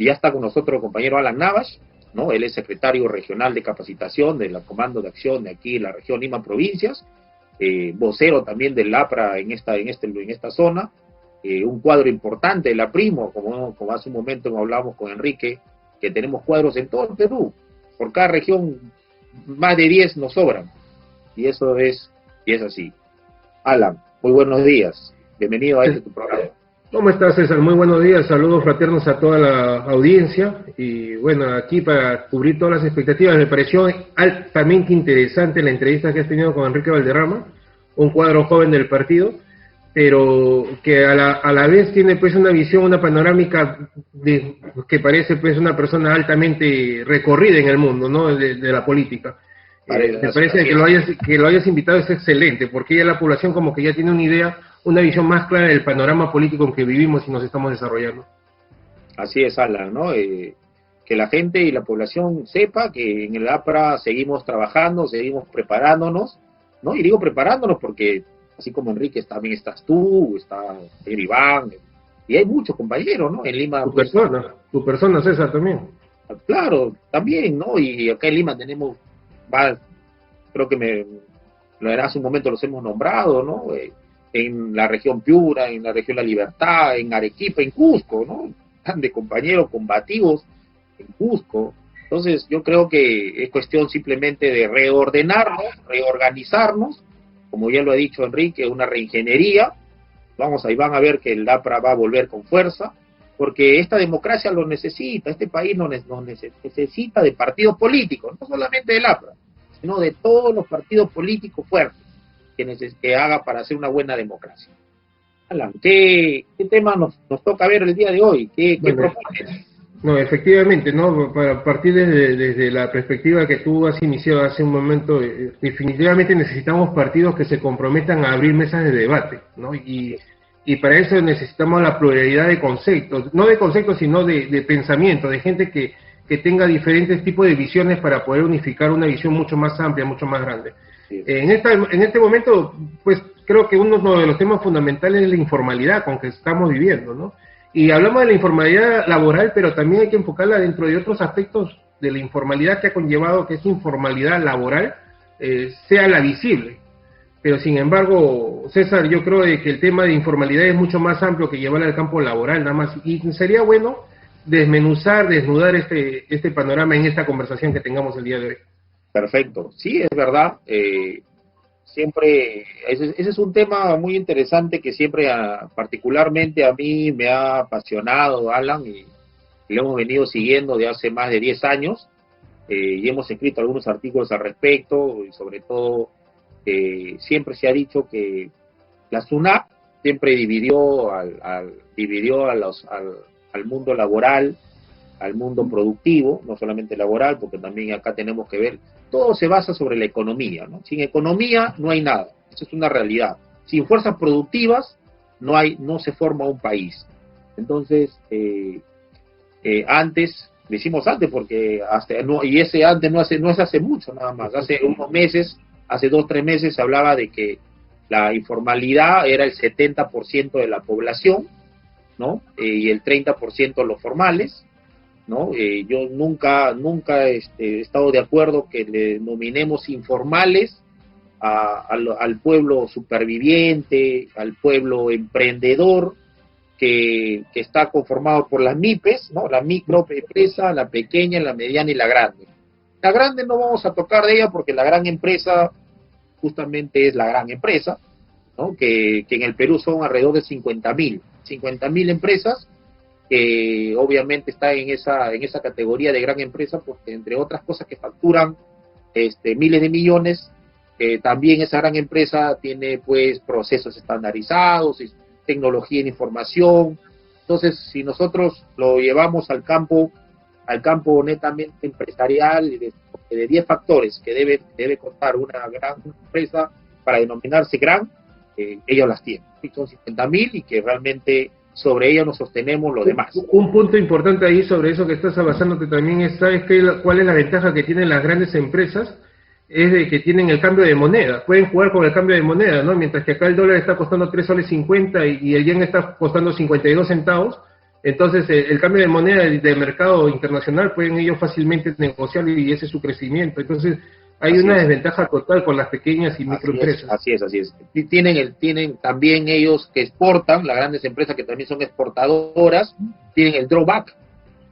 Y ya está con nosotros el compañero Alan Navas, ¿no? Él es secretario regional de capacitación del Comando de Acción de aquí en la región Lima Provincias, vocero también del APRA en esta zona, un cuadro importante de la Primo, como hace un momento hablábamos con Enrique, que tenemos cuadros en todo el Perú, por cada región más de 10 nos sobran, y eso es así. Alan, muy buenos días, bienvenido a tu programa. ¿Cómo estás, César? Muy buenos días, saludos fraternos a toda la audiencia, y bueno, aquí para cubrir todas las expectativas. Me pareció altamente interesante la entrevista que has tenido con Enrique Valderrama, un cuadro joven del partido, pero que a la vez tiene pues una visión, una panorámica que parece pues una persona altamente recorrida en el mundo, ¿no? De la política. Me parece que lo hayas invitado es excelente, porque ya la población como que ya tiene una idea, una visión más clara del panorama político en que vivimos y nos estamos desarrollando. Así es, Alan, ¿no? Que la gente y la población sepa que en el APRA seguimos trabajando, seguimos preparándonos, ¿no? Y digo preparándonos porque así como Enrique también estás tú, está Iván, y hay muchos compañeros, ¿no? En Lima. Tu persona, César, también. Claro, también, ¿no? Y acá en Lima tenemos, creo que hace un momento los hemos nombrado, ¿no? En la región Piura, en la región La Libertad, en Arequipa, en Cusco, ¿no? De compañeros combativos en Cusco. Entonces yo creo que es cuestión simplemente de reordenarnos, reorganizarnos, como ya lo ha dicho Enrique, una reingeniería. Ahí van a ver que el APRA va a volver con fuerza, porque esta democracia lo necesita, este país nos necesita de partidos políticos, no solamente del APRA, sino de todos los partidos políticos fuertes que haga para hacer una buena democracia. Alan, ¿qué tema nos toca ver el día de hoy? ¿Qué propones? No, efectivamente, ¿no? Para partir desde la perspectiva que tú has iniciado hace un momento, definitivamente necesitamos partidos que se comprometan a abrir mesas de debate, ¿no? Y para eso necesitamos la pluralidad de conceptos, no de conceptos, sino de pensamiento, de gente que tenga diferentes tipos de visiones para poder unificar una visión mucho más amplia, mucho más grande. Sí. En este momento, pues creo que uno de los temas fundamentales es la informalidad con que estamos viviendo, ¿no? Y hablamos de la informalidad laboral, pero también hay que enfocarla dentro de otros aspectos de la informalidad que ha conllevado que esa informalidad laboral sea la visible. Pero sin embargo, César, yo creo que el tema de informalidad es mucho más amplio que llevar al campo laboral, nada más. Y sería bueno desnudar este panorama en esta conversación que tengamos el día de hoy. Perfecto. Sí, es verdad. Siempre, ese es un tema muy interesante que siempre, particularmente a mí, me ha apasionado, Alan, y lo hemos venido siguiendo de hace más de 10 años, y hemos escrito algunos artículos al respecto, y sobre todo, siempre se ha dicho que la SUNAT siempre dividió al mundo laboral, al mundo productivo, no solamente laboral, porque también acá tenemos que ver, todo se basa sobre la economía, ¿no? Sin economía no hay nada, eso es una realidad. Sin fuerzas productivas no se forma un país. Entonces, antes, decimos antes porque ese antes no es hace mucho nada más, hace unos meses, hace 2-3 meses se hablaba de que la informalidad era el 70% de la población, ¿no? Y el 30% los formales, ¿no? Yo nunca he estado de acuerdo que le denominemos informales al pueblo superviviente, al pueblo emprendedor, que está conformado por las MIPES, ¿no? La microempresa, la pequeña, la mediana y la grande. La grande no vamos a tocar de ella porque la gran empresa justamente es la gran empresa, ¿no? Que en el Perú son alrededor de 50.000 empresas, que obviamente está en esa categoría de gran empresa, porque entre otras cosas que facturan miles de millones, también esa gran empresa tiene pues procesos estandarizados, tecnología en información. Entonces, si nosotros lo llevamos al campo netamente empresarial, de 10 factores que debe contar una gran empresa para denominarse gran, ellos las tienen. Son 50.000 y que realmente sobre ello nos sostenemos los demás. Un punto importante ahí sobre eso que estás basándote también es, ¿sabes cuál es la ventaja que tienen las grandes empresas? Es de que tienen el cambio de moneda, pueden jugar con el cambio de moneda, ¿no? Mientras que acá el dólar está costando 3 soles 50 y el yen está costando 52 centavos, Entonces, el cambio de moneda de mercado internacional pueden ellos fácilmente negociar y ese es su crecimiento. Entonces, hay una desventaja total con las pequeñas y microempresas. Así es. Y tienen también ellos que exportan, las grandes empresas que también son exportadoras, tienen el drawback,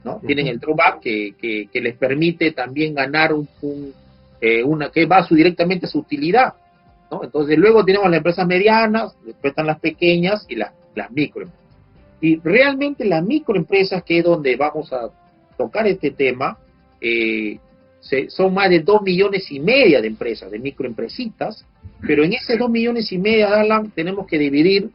¿no? Tienen el drawback que les permite también ganar que va directamente a su utilidad, ¿no? Entonces luego tenemos las empresas medianas, después están las pequeñas y las microempresas. Y realmente las microempresas, que es donde vamos a tocar este tema, son más de 2,5 millones de empresas, de microempresitas, pero en ese 2,5 millones, Alan, tenemos que dividir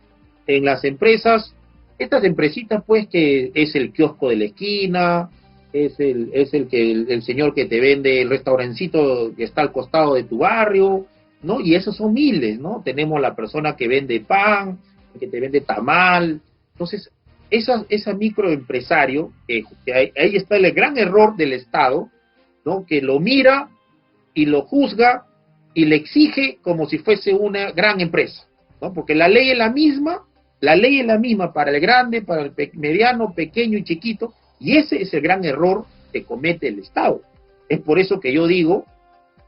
en las empresas, estas empresitas pues que es el kiosco de la esquina, es el señor que te vende el restaurancito que está al costado de tu barrio, ¿no? Y esos son miles, ¿no? Tenemos la persona que vende pan, que te vende tamal. Entonces, esa microempresario, ahí está el gran error del Estado, ¿no? Que lo mira y lo juzga y le exige como si fuese una gran empresa, ¿no? Porque la ley es la misma para el grande, para el mediano, pequeño y chiquito, y ese es el gran error que comete el Estado. Es por eso que yo digo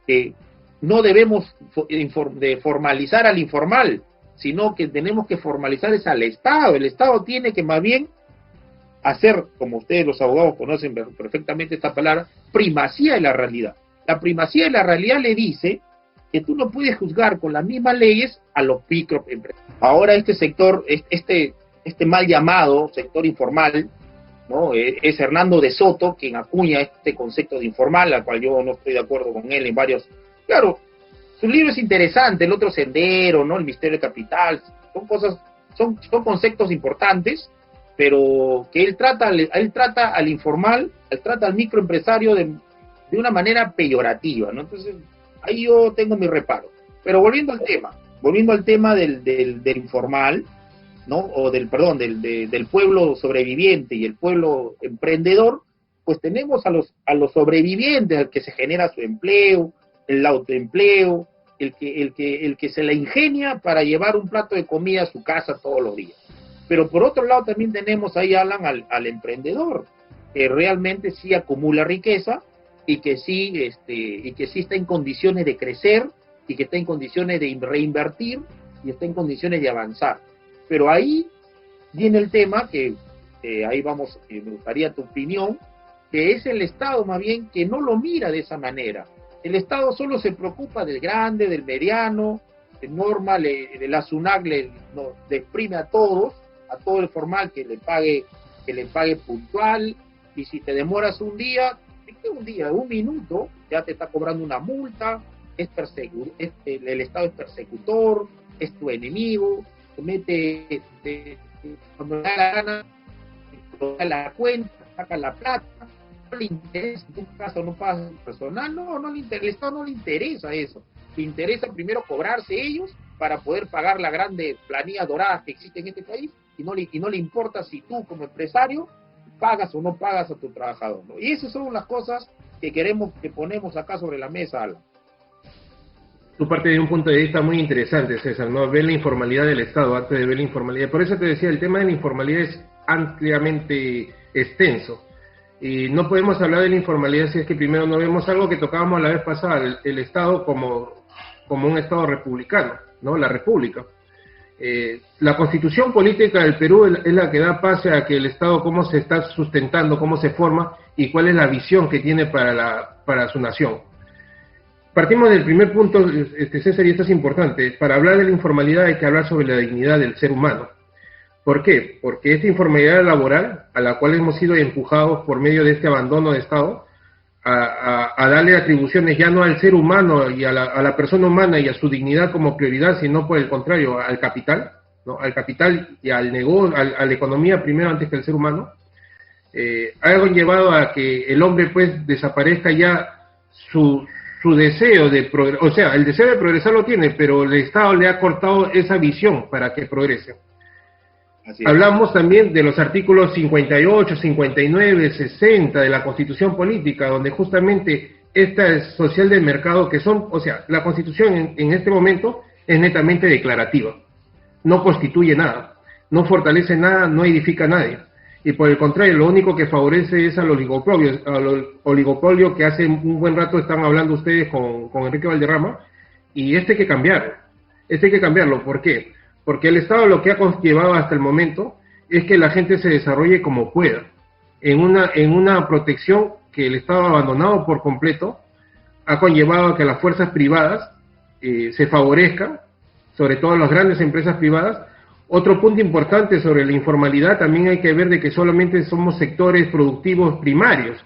que no debemos de formalizar al informal, sino que tenemos que formalizar es al Estado. El Estado tiene que más bien hacer, como ustedes los abogados conocen perfectamente esta palabra, primacía de la realidad. La primacía de la realidad le dice que tú no puedes juzgar con las mismas leyes a los microempresarios. Ahora este sector, este mal llamado sector informal, ¿no? Es Hernando de Soto quien acuña este concepto de informal, al cual yo no estoy de acuerdo con él en varios. Claro, su libro es interesante, El otro sendero, ¿no? El misterio de capital, son conceptos importantes, pero que él trata al informal, él trata al microempresario de una manera peyorativa, ¿no? Entonces, ahí yo tengo mi reparo. Pero volviendo al tema del informal, ¿no? O del pueblo sobreviviente y el pueblo emprendedor, pues tenemos a los sobrevivientes, al que se genera su empleo, el autoempleo, el que se la ingenia para llevar un plato de comida a su casa todos los días. Pero por otro lado también tenemos ahí, Alan, al emprendedor, que realmente sí acumula riqueza y que sí está en condiciones de crecer y que está en condiciones de reinvertir y está en condiciones de avanzar. Pero ahí viene el tema que ahí vamos, me gustaría tu opinión, que es el Estado más bien que no lo mira de esa manera. El Estado solo se preocupa del grande, del mediano, normal, de la SUNAC le exprime a todo el formal que le pague puntual, y si te demoras un minuto, ya te está cobrando una multa, el Estado es persecutor, es tu enemigo, te mete cuando le da la gana, te da la cuenta, saca la plata, no le interesa, en tu caso no pagas personal, el Estado no le interesa eso, le interesa primero cobrarse ellos para poder pagar la grande planilla dorada que existe en este país, y no le importa si tú como empresario pagas o no pagas a tu trabajador, ¿no? Y esas son las cosas que ponemos acá sobre la mesa, Alan. Tu parte de un punto de vista muy interesante, César, ¿no? Ver la informalidad del Estado antes de ver la informalidad. Por eso te decía, el tema de la informalidad es ampliamente extenso. Y no podemos hablar de la informalidad si es que primero no vemos algo que tocábamos la vez pasada, el Estado como un Estado republicano, ¿no? La República. La Constitución política del Perú es la que da pase a que el Estado cómo se está sustentando, cómo se forma y cuál es la visión que tiene para su nación. Partimos del primer punto, César, y esto es importante. Para hablar de la informalidad hay que hablar sobre la dignidad del ser humano. ¿Por qué? Porque esta informalidad laboral, a la cual hemos sido empujados por medio de este abandono de Estado, a darle atribuciones ya no al ser humano y a la persona humana y a su dignidad como prioridad, sino por el contrario, al capital, ¿no? Al capital y al negocio, a la economía primero antes que al ser humano, ha llevado a que el hombre pues desaparezca ya su deseo de progresar, o sea, el deseo de progresar lo tiene, pero el Estado le ha cortado esa visión para que progrese. Hablamos también de los artículos 58, 59, 60 de la Constitución Política, donde justamente esta es social del mercado, que son, o sea, la Constitución en este momento es netamente declarativa, no constituye nada, no fortalece nada, no edifica a nadie. y por el contrario, lo único que favorece es al oligopolio que hace un buen rato están hablando ustedes con Enrique Valderrama, y hay que cambiarlo. Hay que cambiarlo. ¿Por qué? Porque el Estado lo que ha llevado hasta el momento es que la gente se desarrolle como pueda, en una protección que el Estado ha abandonado por completo, ha conllevado a que las fuerzas privadas se favorezcan, sobre todo las grandes empresas privadas. Otro punto importante sobre la informalidad, también hay que ver de que solamente somos sectores productivos primarios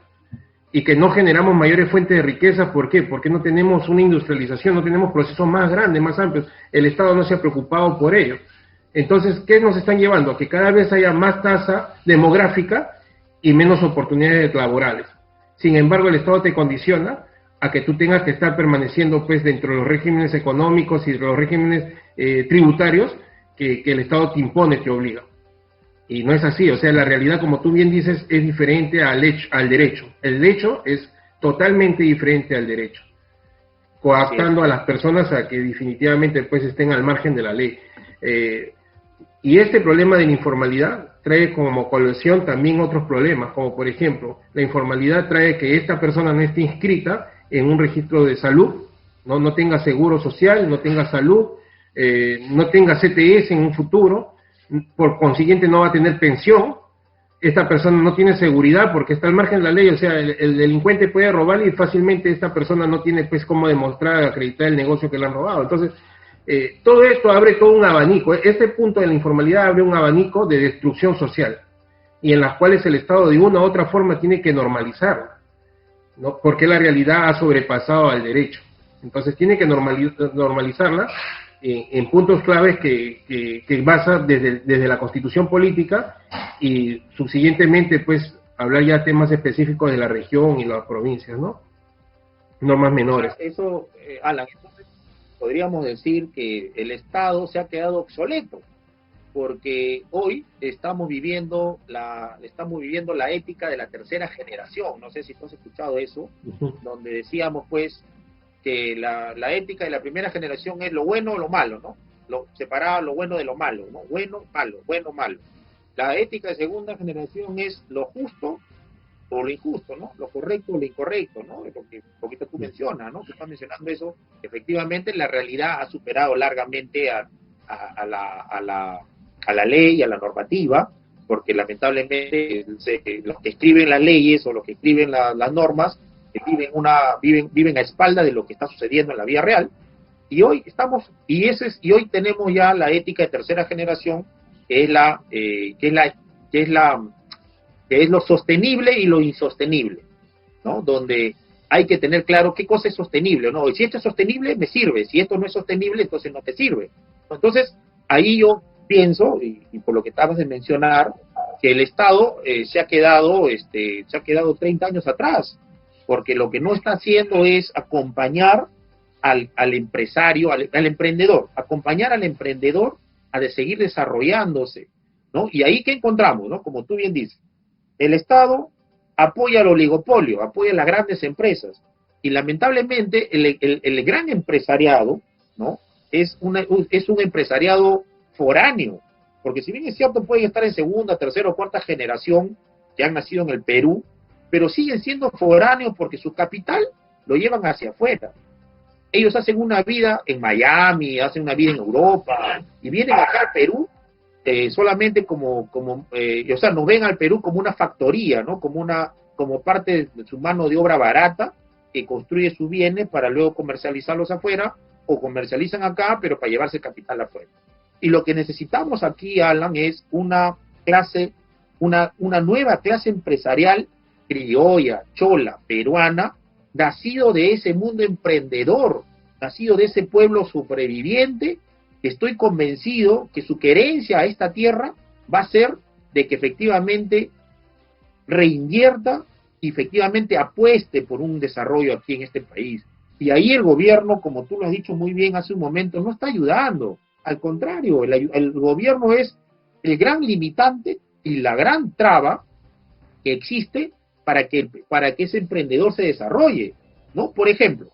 y que no generamos mayores fuentes de riqueza. ¿Por qué? Porque no tenemos una industrialización, no tenemos procesos más grandes, más amplios. El Estado no se ha preocupado por ello. Entonces, ¿qué nos están llevando? A que cada vez haya más tasa demográfica y menos oportunidades laborales. Sin embargo, el Estado te condiciona a que tú tengas que estar permaneciendo pues dentro de los regímenes económicos y de los regímenes tributarios que el Estado te impone, te obliga. Y no es así. O sea, la realidad, como tú bien dices, es diferente al derecho. El derecho es totalmente diferente al derecho, coaptando a las personas a que definitivamente pues estén al margen de la ley. Y este problema de la informalidad trae como colación también otros problemas, como por ejemplo, la informalidad trae que esta persona no esté inscrita en un registro de salud, no tenga seguro social, no tenga salud, no tenga CTS en un futuro, por consiguiente no va a tener pensión. Esta persona no tiene seguridad porque está al margen de la ley. O sea, el delincuente puede robar y fácilmente esta persona no tiene pues cómo demostrar, acreditar el negocio que le han robado. Entonces, todo esto abre todo un abanico. Este punto de la informalidad abre un abanico de destrucción social, y en las cuales el Estado de una u otra forma tiene que normalizarla, ¿no? Porque la realidad ha sobrepasado al derecho. Entonces tiene que normalizarla en puntos claves que basa desde la Constitución política, y subsiguientemente pues hablar ya temas específicos de la región y las provincias, ¿no? Normas menores. Eso, Alan, entonces podríamos decir que el Estado se ha quedado obsoleto, porque hoy estamos viviendo la ética de la tercera generación. No sé si tú has escuchado eso, donde decíamos pues que la ética de la primera generación es lo bueno o lo malo, ¿no? Separaba lo bueno de lo malo, ¿no? Bueno, malo. La ética de segunda generación es lo justo o lo injusto, ¿no? Lo correcto o lo incorrecto, ¿no? Es lo que un poquito tú mencionas, ¿no? Tú estás mencionando eso. Efectivamente, la realidad ha superado largamente a la ley, a la normativa, porque lamentablemente los que escriben las leyes o los que escriben las normas viven a espaldas de lo que está sucediendo en la vida real. Y hoy hoy tenemos ya la ética de tercera generación, que es lo sostenible y lo insostenible, ¿no? Donde hay que tener claro qué cosa es sostenible, ¿no? Y si esto es sostenible, me sirve. Si esto no es sostenible, entonces no te sirve. Entonces, ahí yo pienso, y por lo que acabas de mencionar, que el Estado se ha quedado 30 años atrás, porque lo que no está haciendo es acompañar al empresario, al emprendedor, acompañar al emprendedor a seguir desarrollándose, ¿no? Y ahí que encontramos, ¿no? Como tú bien dices, el Estado apoya al oligopolio, apoya a las grandes empresas, y lamentablemente el gran empresariado, ¿no? Es un empresariado foráneo, porque si bien es cierto pueden estar en segunda, tercera o cuarta generación que han nacido en el Perú, pero siguen siendo foráneos porque su capital lo llevan hacia afuera. Ellos hacen una vida en Miami, hacen una vida en Europa, y vienen acá al Perú solamente o sea, nos ven al Perú como una factoría, ¿no? Como parte de su mano de obra barata, que construye sus bienes para luego comercializarlos afuera, o comercializan acá, pero para llevarse capital afuera. Y lo que necesitamos aquí, Alan, es una nueva clase empresarial criolla, chola, peruana, nacido de ese mundo emprendedor, nacido de ese pueblo superviviente, que estoy convencido que su querencia a esta tierra va a ser de que efectivamente reinvierta y efectivamente apueste por un desarrollo aquí en este país. Y ahí el gobierno, como tú lo has dicho muy bien hace un momento, no está ayudando. Al contrario, el gobierno es el gran limitante y la gran traba que existe para que ese emprendedor se desarrolle, ¿no? Por ejemplo,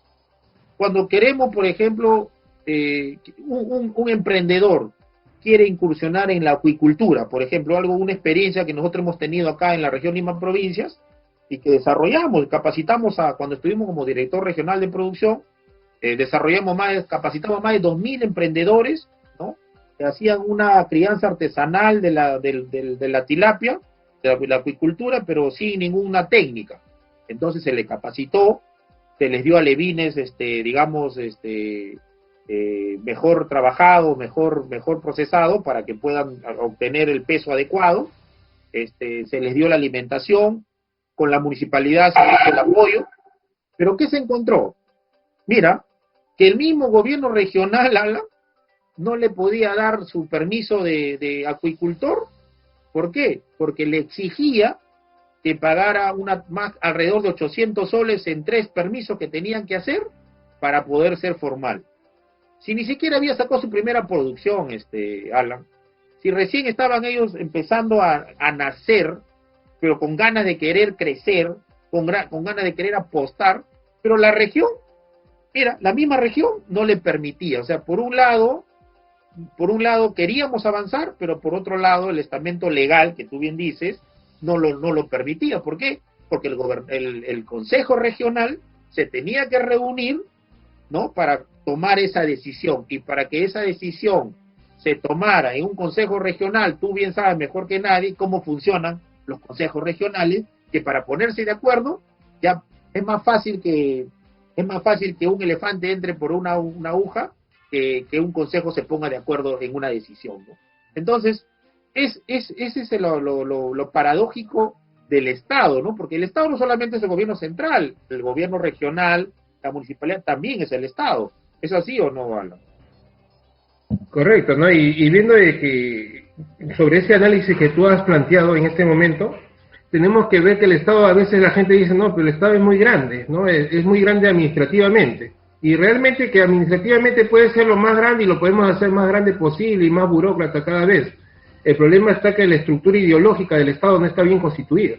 cuando queremos, por ejemplo, un emprendedor quiere incursionar en la acuicultura, por ejemplo, una experiencia que nosotros hemos tenido acá en la región Lima Provincias y que desarrollamos, capacitamos cuando estuvimos como director regional de producción, capacitamos más de 2.000 emprendedores, ¿no? Que hacían una crianza artesanal de la tilapia, de la acuicultura, pero sin ninguna técnica. Entonces se les capacitó, se les dio alevines, mejor trabajado, mejor procesado para que puedan obtener el peso adecuado. Se les dio la alimentación, con la municipalidad se hizo el apoyo. Pero ¿qué se encontró? Mira, que el mismo gobierno regional, Alan, no le podía dar su permiso de acuicultor. ¿Por qué? Porque le exigía que pagara alrededor de 800 soles en 3 permisos que tenían que hacer para poder ser formal. Si ni siquiera había sacado su primera producción, Alan, si recién estaban ellos empezando a nacer, pero con ganas de querer crecer, con ganas de querer apostar, pero la región, mira, la misma región no le permitía. O sea, por un lado queríamos avanzar, pero por otro lado el estamento legal, que tú bien dices, no lo permitía. ¿Por qué? Porque el Consejo Regional se tenía que reunir, ¿no?, para tomar esa decisión, y para que esa decisión se tomara en un Consejo Regional, tú bien sabes mejor que nadie cómo funcionan los consejos regionales, que para ponerse de acuerdo ya es más fácil que un elefante entre por una aguja que un consejo se ponga de acuerdo en una decisión, ¿no? Entonces, ese es lo paradójico del Estado, ¿no? Porque el Estado no solamente es el gobierno central, el gobierno regional, la municipalidad también es el Estado. ¿Es así o no, Alan? Correcto, ¿no? Y viendo de que sobre ese análisis que tú has planteado en este momento, tenemos que ver que el Estado, a veces la gente dice, no, pero el Estado es muy grande, ¿no? Es muy grande administrativamente. Y realmente que administrativamente puede ser lo más grande y lo podemos hacer más grande posible y más burócrata cada vez. El problema está que la estructura ideológica del Estado no está bien constituida.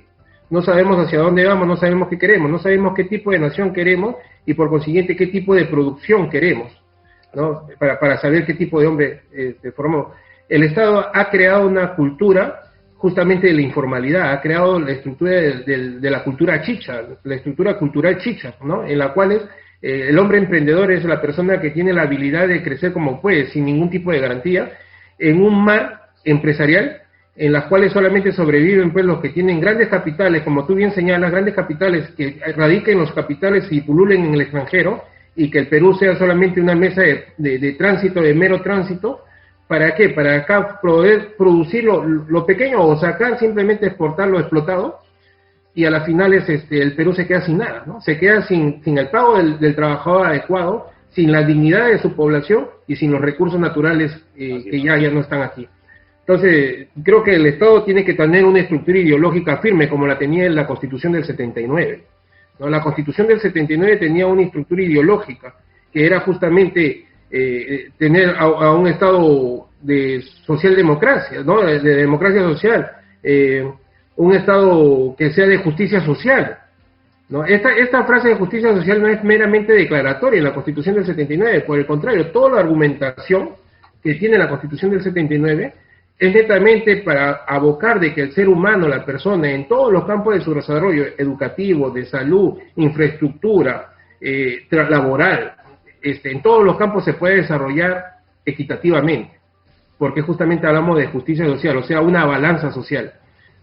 No sabemos hacia dónde vamos, no sabemos qué queremos, no sabemos qué tipo de nación queremos y por consiguiente qué tipo de producción queremos, ¿no? Para saber qué tipo de hombre formamos. El Estado ha creado una cultura justamente de la informalidad, ha creado la estructura de la cultura chicha, la estructura cultural chicha, ¿no? En la cual el hombre emprendedor es la persona que tiene la habilidad de crecer como puede, sin ningún tipo de garantía, en un mar empresarial en las cuales solamente sobreviven pues los que tienen grandes capitales, como tú bien señalas, grandes capitales que radiquen los capitales y pululen en el extranjero, y que el Perú sea solamente una mesa de tránsito, de mero tránsito. ¿Para qué? Para acá poder producir lo pequeño o sacar, simplemente exportar lo explotado, y a las finales el Perú se queda sin nada, ¿no? Se queda sin el pago del trabajador adecuado, sin la dignidad de su población y sin los recursos naturales que ya no están aquí. Entonces, creo que el Estado tiene que tener una estructura ideológica firme, como la tenía en la Constitución del 79. ¿No? La Constitución del 79 tenía una estructura ideológica, que era justamente tener a un Estado de socialdemocracia, ¿no? De democracia social, un Estado que sea de justicia social, ¿no? Esta frase de justicia social no es meramente declaratoria en la Constitución del 79, por el contrario, toda la argumentación que tiene la Constitución del 79 es netamente para abocar de que el ser humano, la persona, en todos los campos de su desarrollo educativo, de salud, infraestructura, laboral, en todos los campos se puede desarrollar equitativamente, porque justamente hablamos de justicia social, o sea, una balanza social,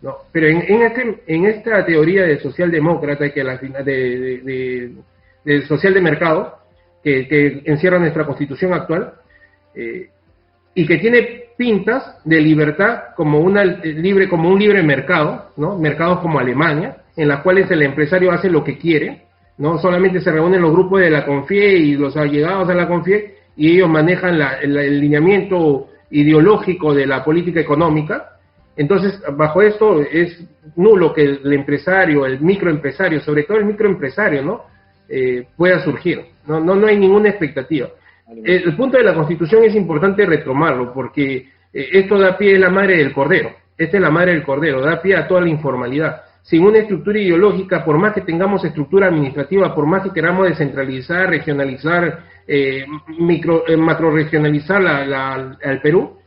¿no? Pero en esta teoría de socialdemócrata, que de social de mercado, que encierra nuestra Constitución actual, y que tiene pintas de libertad como un libre mercado, ¿no? Mercados como Alemania, en las cuales el empresario hace lo que quiere, ¿no? Solamente se reúnen los grupos de la CONFIE y los allegados a la CONFIE, y ellos manejan el lineamiento ideológico de la política económica. Entonces, bajo esto es nulo que el empresario, el microempresario, sobre todo el microempresario, ¿no? Pueda surgir. No hay ninguna expectativa. El punto de la Constitución es importante retomarlo, porque esto da pie a la madre del cordero. Esta es la madre del cordero, da pie a toda la informalidad. Sin una estructura ideológica, por más que tengamos estructura administrativa, por más que queramos descentralizar, regionalizar, macroregionalizar al Perú,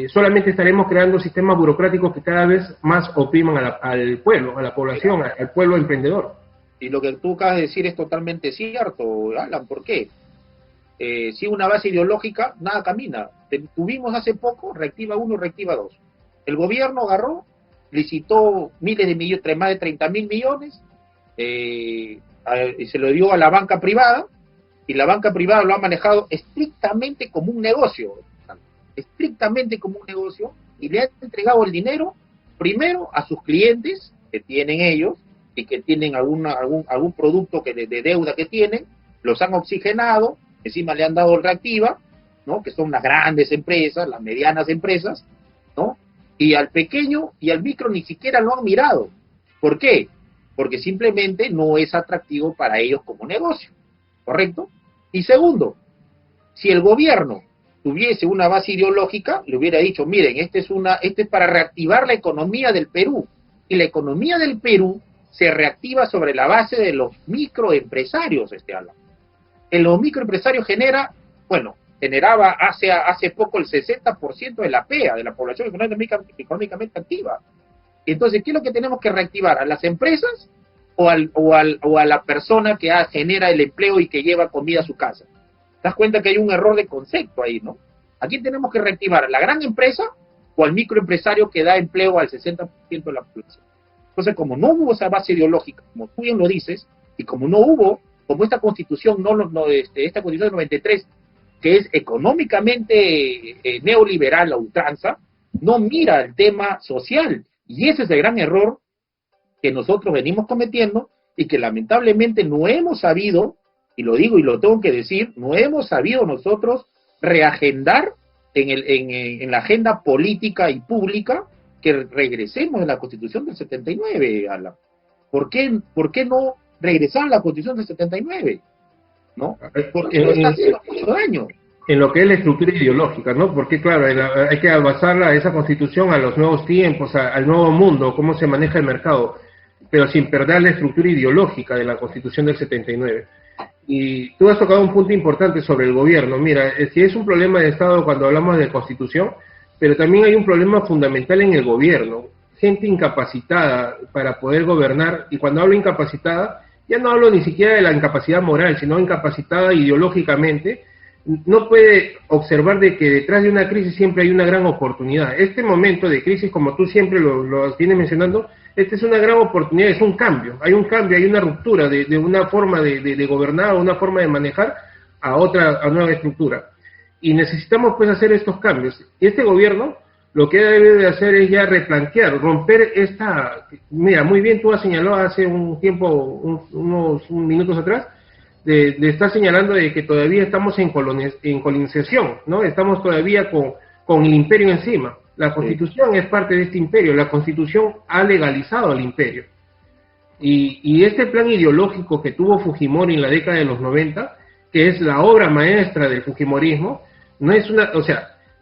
solamente estaremos creando sistemas burocráticos que cada vez más opriman al pueblo, a la población, al pueblo emprendedor. Y lo que tú acabas de decir es totalmente cierto, Alan. ¿Por qué? Sin una base ideológica, nada camina. Tuvimos hace poco Reactiva 1 y Reactiva 2. El gobierno agarró, licitó miles de millones, más de 30.000 millones, y se lo dio a la banca privada, y la banca privada lo ha manejado estrictamente como un negocio, y le ha entregado el dinero primero a sus clientes, que tienen ellos, y que tienen algún producto de deuda que tienen, los han oxigenado, encima le han dado Reactiva, ¿no? Que son las grandes empresas, las medianas empresas, ¿no? Y al pequeño y al micro ni siquiera lo han mirado. ¿Por qué? Porque simplemente no es atractivo para ellos como negocio, ¿correcto? Y segundo, si el gobierno tuviese una base ideológica, le hubiera dicho, miren, este es para reactivar la economía del Perú, y la economía del Perú se reactiva sobre la base de los microempresarios, Alan. Los microempresarios generaba hace poco el 60% de la PEA, de la población económicamente activa. Entonces, ¿qué es lo que tenemos que reactivar? ¿A las empresas o a la persona que genera el empleo y que lleva comida a su casa? ¿Te das cuenta que hay un error de concepto ahí, no? ¿A quién tenemos que reactivar? ¿A la gran empresa o al microempresario que da empleo al 60% de la población? Entonces, como no hubo esa base ideológica, como tú bien lo dices, y como esta constitución, esta constitución del 93, que es económicamente neoliberal a ultranza, no mira el tema social. Y ese es el gran error que nosotros venimos cometiendo y que lamentablemente no hemos sabido, y lo digo y lo tengo que decir, no hemos sabido nosotros reagendar en la agenda política y pública que regresemos a la Constitución del 79, Alan. ¿Por qué no regresar a la Constitución del 79? ¿No? Porque nos está haciendo mucho daño. En lo que es la estructura ideológica, ¿no? Porque, claro, hay que basarla a esa Constitución, a los nuevos tiempos, al nuevo mundo, cómo se maneja el mercado, pero sin perder la estructura ideológica de la Constitución del 79. Y tú has tocado un punto importante sobre el gobierno. Mira, si es un problema de Estado cuando hablamos de Constitución, pero también hay un problema fundamental en el gobierno. Gente incapacitada para poder gobernar, y cuando hablo incapacitada, ya no hablo ni siquiera de la incapacidad moral, sino incapacitada ideológicamente. No puede observar de que detrás de una crisis siempre hay una gran oportunidad. Este momento de crisis, como tú siempre lo vienes mencionando, esta es una gran oportunidad, es un cambio, hay una ruptura de una forma de gobernar, una forma de manejar a nueva estructura. Y necesitamos pues hacer estos cambios. Y este gobierno lo que debe de hacer es ya replantear, romper mira, muy bien tú has señalado hace un tiempo, unos minutos atrás, de estar señalando de que todavía estamos en colonización, ¿no? Estamos todavía con el imperio encima. La Constitución es parte de este imperio, la Constitución ha legalizado al imperio. Y este plan ideológico que tuvo Fujimori en la década de los 90, que es la obra maestra del fujimorismo, no es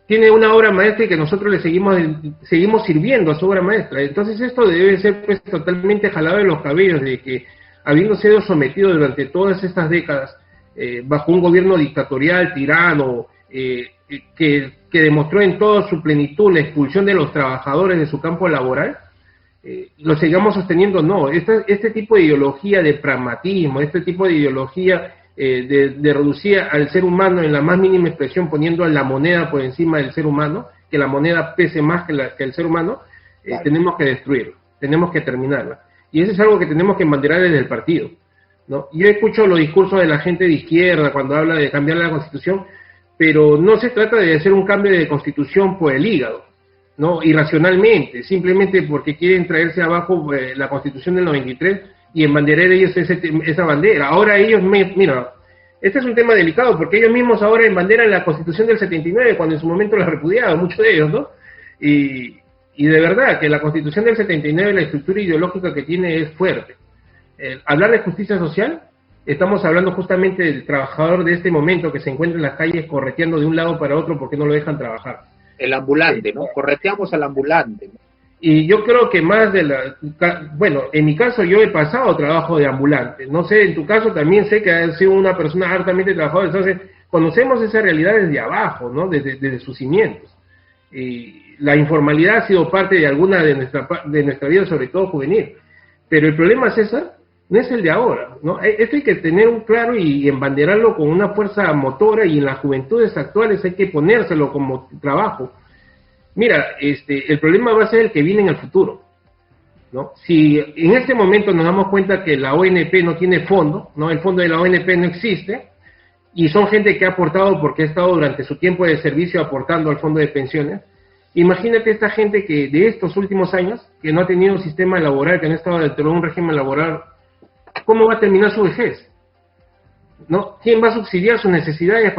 tiene una obra maestra y que nosotros le seguimos sirviendo a su obra maestra. Entonces esto debe ser pues totalmente jalado de los cabellos, de que habiendo sido sometido durante todas estas décadas bajo un gobierno dictatorial, tirano, que demostró en toda su plenitud la expulsión de los trabajadores de su campo laboral, lo sigamos sosteniendo. No, este tipo de ideología de pragmatismo, este tipo de ideología de reducir al ser humano en la más mínima expresión, poniendo a la moneda por encima del ser humano, que la moneda pese más que el ser humano, claro. Tenemos que destruirla, tenemos que terminarla. Y eso es algo que tenemos que embanderar desde el partido, ¿no? Yo escucho los discursos de la gente de izquierda cuando habla de cambiar la Constitución, pero no se trata de hacer un cambio de Constitución por el hígado, ¿no? Irracionalmente, simplemente porque quieren traerse abajo la Constitución del 93 y embanderar ellos esa bandera. Ahora ellos, mira, este es un tema delicado porque ellos mismos ahora embanderan la Constitución del 79 cuando en su momento la repudiaban, muchos de ellos, ¿no? Y de verdad que la Constitución del 79, la estructura ideológica que tiene es fuerte. Hablar de justicia social, estamos hablando justamente del trabajador de este momento que se encuentra en las calles correteando de un lado para otro porque no lo dejan trabajar. El ambulante, ¿no? Correteamos al ambulante, ¿no? Y yo creo que más bueno, en mi caso yo he pasado trabajo de ambulante. No sé, en tu caso también sé que has sido una persona hartamente trabajadora. Entonces, conocemos esa realidad desde abajo, ¿no? Desde sus cimientos. La informalidad ha sido parte de alguna de nuestra vida, sobre todo juvenil. Pero el problema, César, no es el de ahora, ¿no? Esto hay que tener un claro y embanderarlo con una fuerza motora, y en las juventudes actuales hay que ponérselo como trabajo. Mira, el problema va a ser el que viene en el futuro, ¿no? Si en este momento nos damos cuenta que la ONP no tiene fondo, ¿no? El fondo de la ONP no existe, y son gente que ha aportado porque ha estado durante su tiempo de servicio aportando al fondo de pensiones. Imagínate esta gente que de estos últimos años, que no ha tenido un sistema laboral, que no ha estado dentro de un régimen laboral, ¿cómo va a terminar su vejez? ¿No? ¿Quién va a subsidiar sus necesidades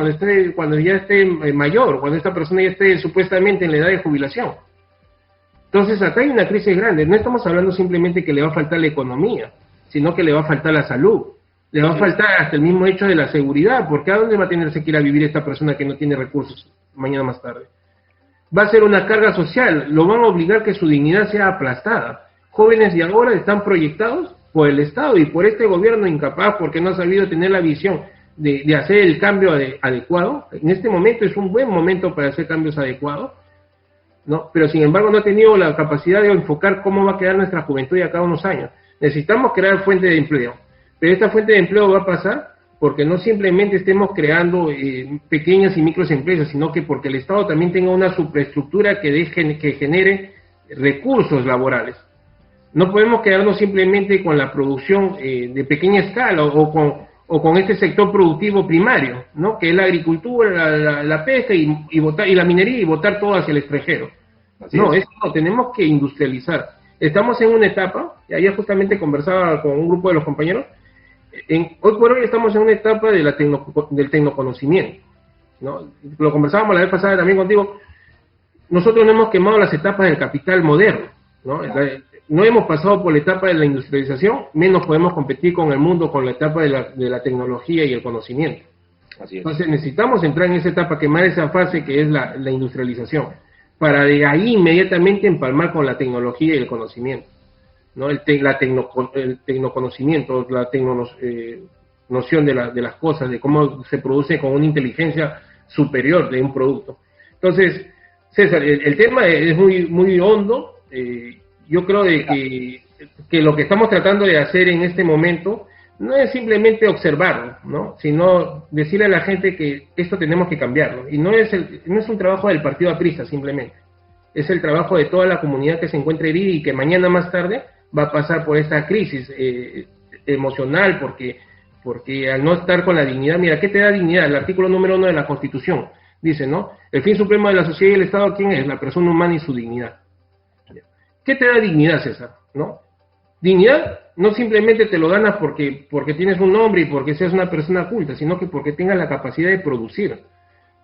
cuando ya esté mayor, cuando esta persona ya esté supuestamente en la edad de jubilación? Entonces acá hay una crisis grande. No estamos hablando simplemente que le va a faltar la economía, sino que le va a faltar la salud, le va a faltar hasta el mismo hecho de la seguridad, porque ¿a dónde va a tenerse que ir a vivir esta persona que no tiene recursos mañana más tarde? Va a ser una carga social, lo van a obligar que su dignidad sea aplastada. Jóvenes de ahora están proyectados por el Estado y por este gobierno incapaz, porque no ha sabido tener la visión de hacer el cambio adecuado. En este momento es un buen momento para hacer cambios adecuados, ¿no? Pero sin embargo no ha tenido la capacidad de enfocar cómo va a quedar nuestra juventud de acá a unos años. Necesitamos crear fuente de empleo, pero esta fuente de empleo va a pasar porque no simplemente estemos creando pequeñas y microempresas, sino que porque el Estado también tenga una superestructura que genere recursos laborales. No podemos quedarnos simplemente con la producción de pequeña escala o con este sector productivo primario, ¿no? Que es la agricultura, la pesca y la minería, y botar todo hacia el extranjero. No, eso no, tenemos que industrializar. Estamos en una etapa, y ayer justamente conversaba con un grupo de los compañeros, hoy por hoy estamos en una etapa del tecnoconocimiento, ¿no? Lo conversábamos la vez pasada también contigo. Nosotros no hemos quemado las etapas del capital moderno, ¿no? No hemos pasado por la etapa de la industrialización, menos podemos competir con el mundo con la etapa de la tecnología y el conocimiento. Así es. Entonces necesitamos entrar en esa etapa, quemar esa fase que es la industrialización, para de ahí inmediatamente empalmar con la tecnología y el conocimiento, ¿no? El tecnoconocimiento, la noción de las cosas, de cómo se produce con una inteligencia superior de un producto. Entonces, César, el tema es muy, muy hondo. Yo creo de que lo que estamos tratando de hacer en este momento no es simplemente observarlo, ¿no? Sino decirle a la gente que esto tenemos que cambiarlo. Y no es un trabajo del partido aprista simplemente. Es el trabajo de toda la comunidad que se encuentra herida y que mañana más tarde va a pasar por esta crisis emocional, porque al no estar con la dignidad, mira, ¿qué te da dignidad? El artículo número 1 de la Constitución dice, ¿no? El fin supremo de la sociedad y el Estado, ¿quién es? La persona humana y su dignidad. ¿Qué te da dignidad, César? ¿No? Dignidad no simplemente te lo ganas porque tienes un nombre y porque seas una persona culta, sino que porque tengas la capacidad de producir.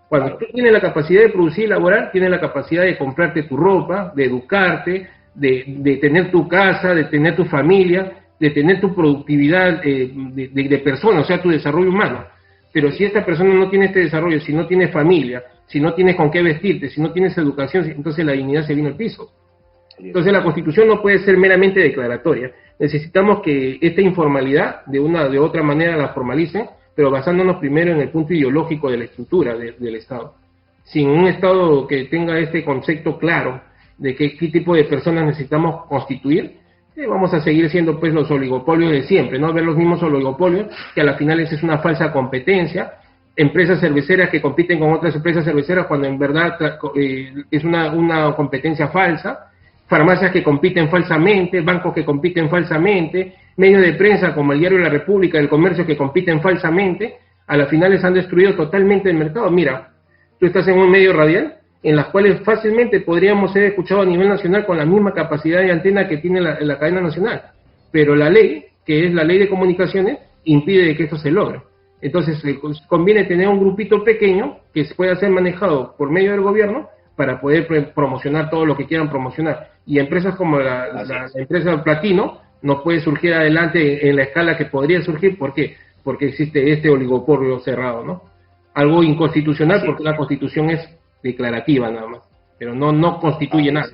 Cuando tú tienes la capacidad de producir y laborar, tienes la capacidad de comprarte tu ropa, de educarte, de tener tu casa, de tener tu familia, de tener tu productividad de persona, o sea, tu desarrollo humano. Pero si esta persona no tiene este desarrollo, si no tiene familia, si no tienes con qué vestirte, si no tienes educación, entonces la dignidad se vino al piso. Entonces la Constitución no puede ser meramente declaratoria. Necesitamos que esta informalidad de una o de otra manera la formalicen, pero basándonos primero en el punto ideológico de la estructura del Estado. Sin un Estado que tenga este concepto claro de qué tipo de personas necesitamos constituir, vamos a seguir siendo pues los oligopolios de siempre, ¿no? Ver los mismos oligopolios, que a la final es una falsa competencia, empresas cerveceras que compiten con otras empresas cerveceras cuando en verdad es una competencia falsa, farmacias que compiten falsamente, bancos que compiten falsamente, medios de prensa como el Diario de la República, el Comercio, que compiten falsamente, a la final les han destruido totalmente el mercado. Mira, tú estás en un medio radial, en las cuales fácilmente podríamos ser escuchados a nivel nacional con la misma capacidad de antena que tiene la cadena nacional, pero la ley, que es la ley de comunicaciones, impide que esto se logre. Entonces conviene tener un grupito pequeño que pueda ser manejado por medio del gobierno para poder promocionar todo lo que quieran promocionar. Y empresas como la empresa Platino no puede surgir adelante en la escala que podría surgir. ¿Por qué? Porque existe este oligopolio cerrado, ¿no? Algo inconstitucional, porque la Constitución es declarativa nada más, pero no constituye nada.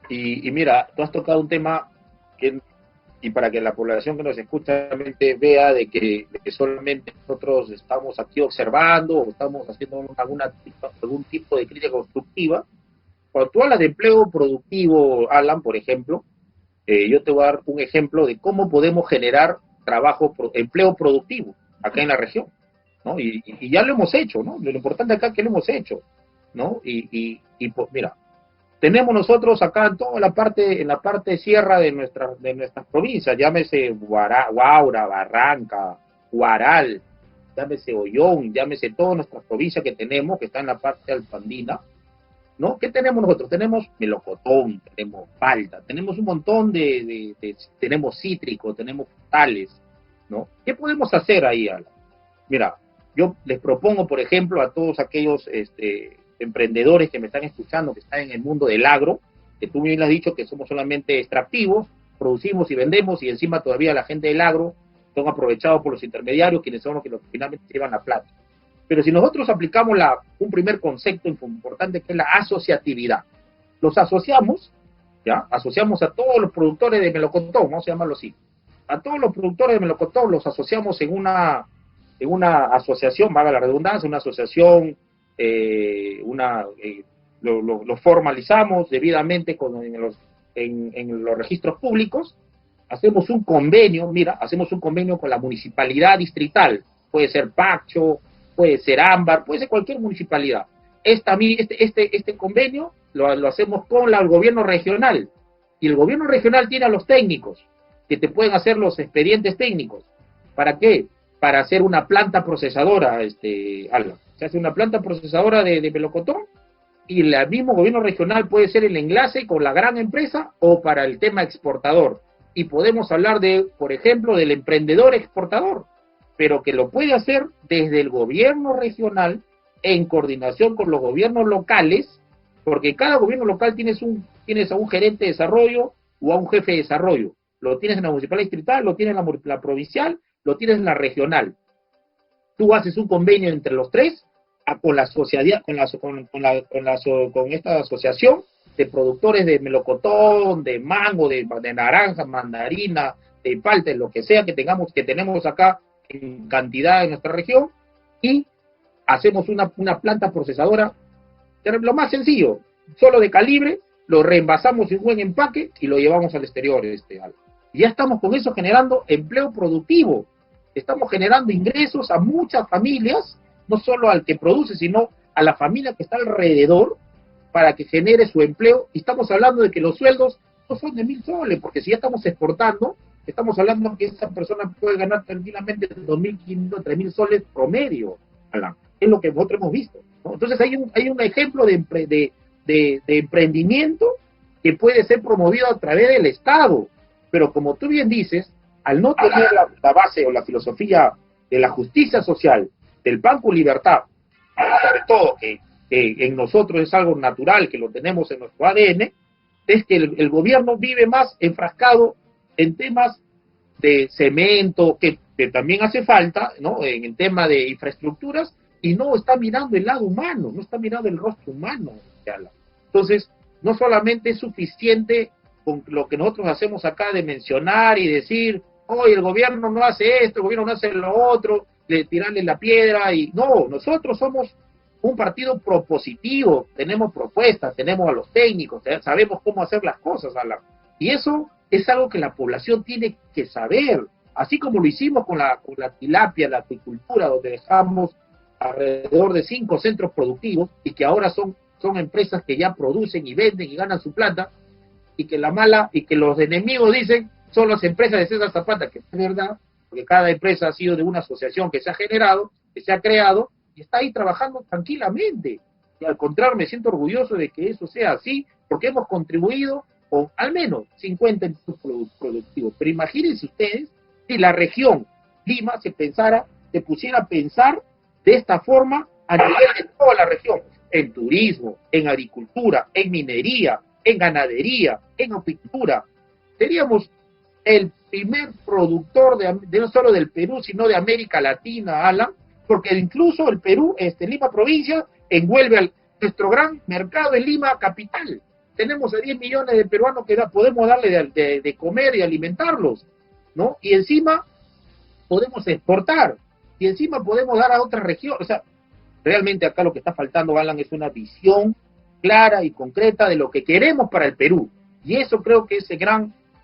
Y mira, tú has tocado un tema que y para que la población que nos escucha realmente vea de que solamente nosotros estamos aquí observando o estamos haciendo algún tipo de crítica constructiva. Cuando tú hablas de empleo productivo, Alan, por ejemplo, yo te voy a dar un ejemplo de cómo podemos generar empleo productivo acá en la región, ¿no? Y ya lo hemos hecho, ¿no? Lo importante acá es que lo hemos hecho, ¿no? Pues, mira, tenemos nosotros acá en la parte sierra de nuestras provincias, llámese Huaura, Barranca, Huaral, llámese Ollón, llámese todas nuestras provincias que tenemos, que están en la parte altoandina, ¿no? ¿Qué tenemos nosotros? Tenemos melocotón, tenemos palta, tenemos un montón tenemos cítrico, tenemos frutales, ¿no? ¿Qué podemos hacer ahí, Alan? Mira, yo les propongo, por ejemplo, a todos aquellos emprendedores que me están escuchando, que están en el mundo del agro, que tú bien has dicho que somos solamente extractivos, producimos y vendemos, y encima todavía la gente del agro son aprovechados por los intermediarios, quienes son los que finalmente llevan la plata. Pero si nosotros aplicamos un primer concepto importante, que es la asociatividad, los asociamos, ¿ya? Asociamos a todos los productores de melocotón, vamos a llamarlo así, a todos los productores de melocotón los asociamos en una asociación, valga la redundancia, una asociación, lo formalizamos debidamente en los registros públicos, hacemos un convenio, hacemos un convenio con la municipalidad distrital, puede ser Pacho, puede ser Ámbar, puede ser cualquier municipalidad. Este convenio lo hacemos con el gobierno regional, y el gobierno regional tiene a los técnicos, que te pueden hacer los expedientes técnicos. ¿Para qué? Para hacer una planta procesadora, Alan. Se hace una planta procesadora de melocotón, y el mismo gobierno regional puede ser el enlace con la gran empresa o para el tema exportador. Y podemos hablar por ejemplo, del emprendedor exportador, pero que lo puede hacer desde el gobierno regional en coordinación con los gobiernos locales, porque cada gobierno local tienes a un gerente de desarrollo o a un jefe de desarrollo. Lo tienes en la municipal distrital, lo tienes en la provincial, lo tienes en la regional. Tú haces un convenio entre los tres con la sociedad, con esta asociación de productores de melocotón, de mango, de naranja, mandarina, de palta, lo que sea que tenemos acá en cantidad en nuestra región, y hacemos una planta procesadora, lo más sencillo, solo de calibre, lo reenvasamos en un buen empaque y lo llevamos al exterior. Y ya estamos con eso generando empleo productivo, estamos generando ingresos a muchas familias, no solo al que produce, sino a la familia que está alrededor, para que genere su empleo. Y estamos hablando de que los sueldos no son de 1.000 soles, porque si ya estamos exportando, estamos hablando que esa persona puede ganar tranquilamente 2.500, 3.000 soles promedio, Alan. Es lo que nosotros hemos visto, ¿no? Entonces hay un ejemplo de emprendimiento que puede ser promovido a través del Estado, pero como tú bien dices, al no tener la base o la filosofía de la justicia social, del Pan con Libertad, sobre todo que en nosotros es algo natural, que lo tenemos en nuestro ADN, es que el gobierno vive más enfrascado en temas de cemento, que también hace falta, ¿no? En el tema de infraestructuras, y no está mirando el lado humano, no está mirando el rostro humano. Entonces, no solamente es suficiente con lo que nosotros hacemos acá de mencionar y decir, oye, el gobierno no hace esto, el gobierno no hace lo otro, tirarle la piedra, y no, nosotros somos un partido propositivo, tenemos propuestas, tenemos a los técnicos, sabemos cómo hacer las cosas, Alan. Y eso es algo que la población tiene que saber, así como lo hicimos con la tilapia, la acuicultura, donde dejamos alrededor de 5 centros productivos, y que ahora son empresas que ya producen y venden y ganan su plata, y que los enemigos dicen son las empresas de César Zapata, que es verdad, porque cada empresa ha sido de una asociación que se ha generado, que se ha creado, y está ahí trabajando tranquilamente. Y al contrario, me siento orgulloso de que eso sea así, porque hemos contribuido con al menos 50 empleos productivos. Pero imagínense ustedes si la región Lima se pusiera a pensar de esta forma a nivel de toda la región, en turismo, en agricultura, en minería, en ganadería, en apicultura. Seríamos el primer productor no solo del Perú, sino de América Latina, Alan, porque incluso el Perú, Lima provincia, envuelve nuestro gran mercado en Lima capital. Tenemos a 10 millones de peruanos que podemos darle de comer y alimentarlos. ¿no? Y encima podemos exportar, y encima podemos dar a otras regiones. O sea, realmente acá lo que está faltando, Alan, es una visión clara y concreta de lo que queremos para el Perú. Y eso creo que es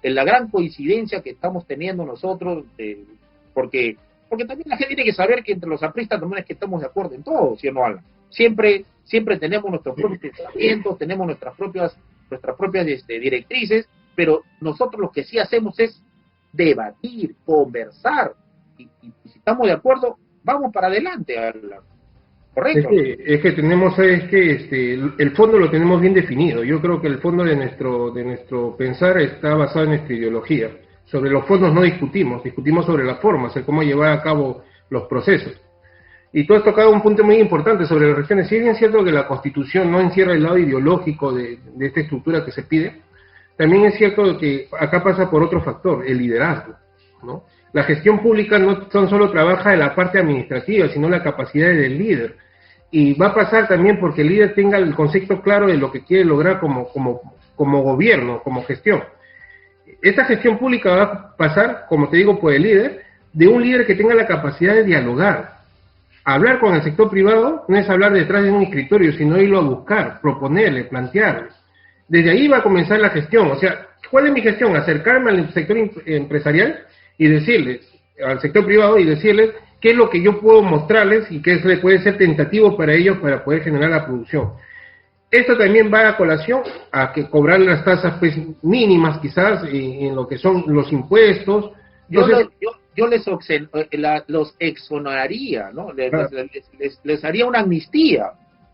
la gran coincidencia que estamos teniendo nosotros, porque también la gente tiene que saber que entre los apristas también es que estamos de acuerdo en todo, ¿sí o no, Alan? Siempre tenemos nuestros propios pensamientos, tenemos nuestras propias directrices, pero nosotros lo que sí hacemos es debatir, conversar, y si estamos de acuerdo, vamos para adelante, Alan. Correcto. Es que tenemos, el fondo lo tenemos bien definido. Yo creo que el fondo de nuestro pensar está basado en nuestra ideología. Sobre los fondos no discutimos sobre las formas, el cómo llevar a cabo los procesos. Y tú has tocado un punto muy importante sobre las regiones. Si bien es cierto que la Constitución no encierra el lado ideológico de esta estructura que se pide, también es cierto que acá pasa por otro factor, el liderazgo, ¿no? La gestión pública no solo trabaja en la parte administrativa, sino la capacidad del líder. Y va a pasar también porque el líder tenga el concepto claro de lo que quiere lograr como gobierno, como gestión. Esta gestión pública va a pasar, como te digo, por el líder, de un líder que tenga la capacidad de dialogar. Hablar con el sector privado no es hablar detrás de un escritorio, sino irlo a buscar, proponerle, plantearle. Desde ahí va a comenzar la gestión. O sea, ¿cuál es mi gestión? Acercarme al sector empresarial y decirles, al sector privado, y decirles qué es lo que yo puedo mostrarles y qué puede ser tentativo para ellos para poder generar la producción. Esto también va a colación a que cobrar las tasas pues, mínimas quizás en lo que son los impuestos. Yo los exoneraría, ¿no? Les haría una amnistía,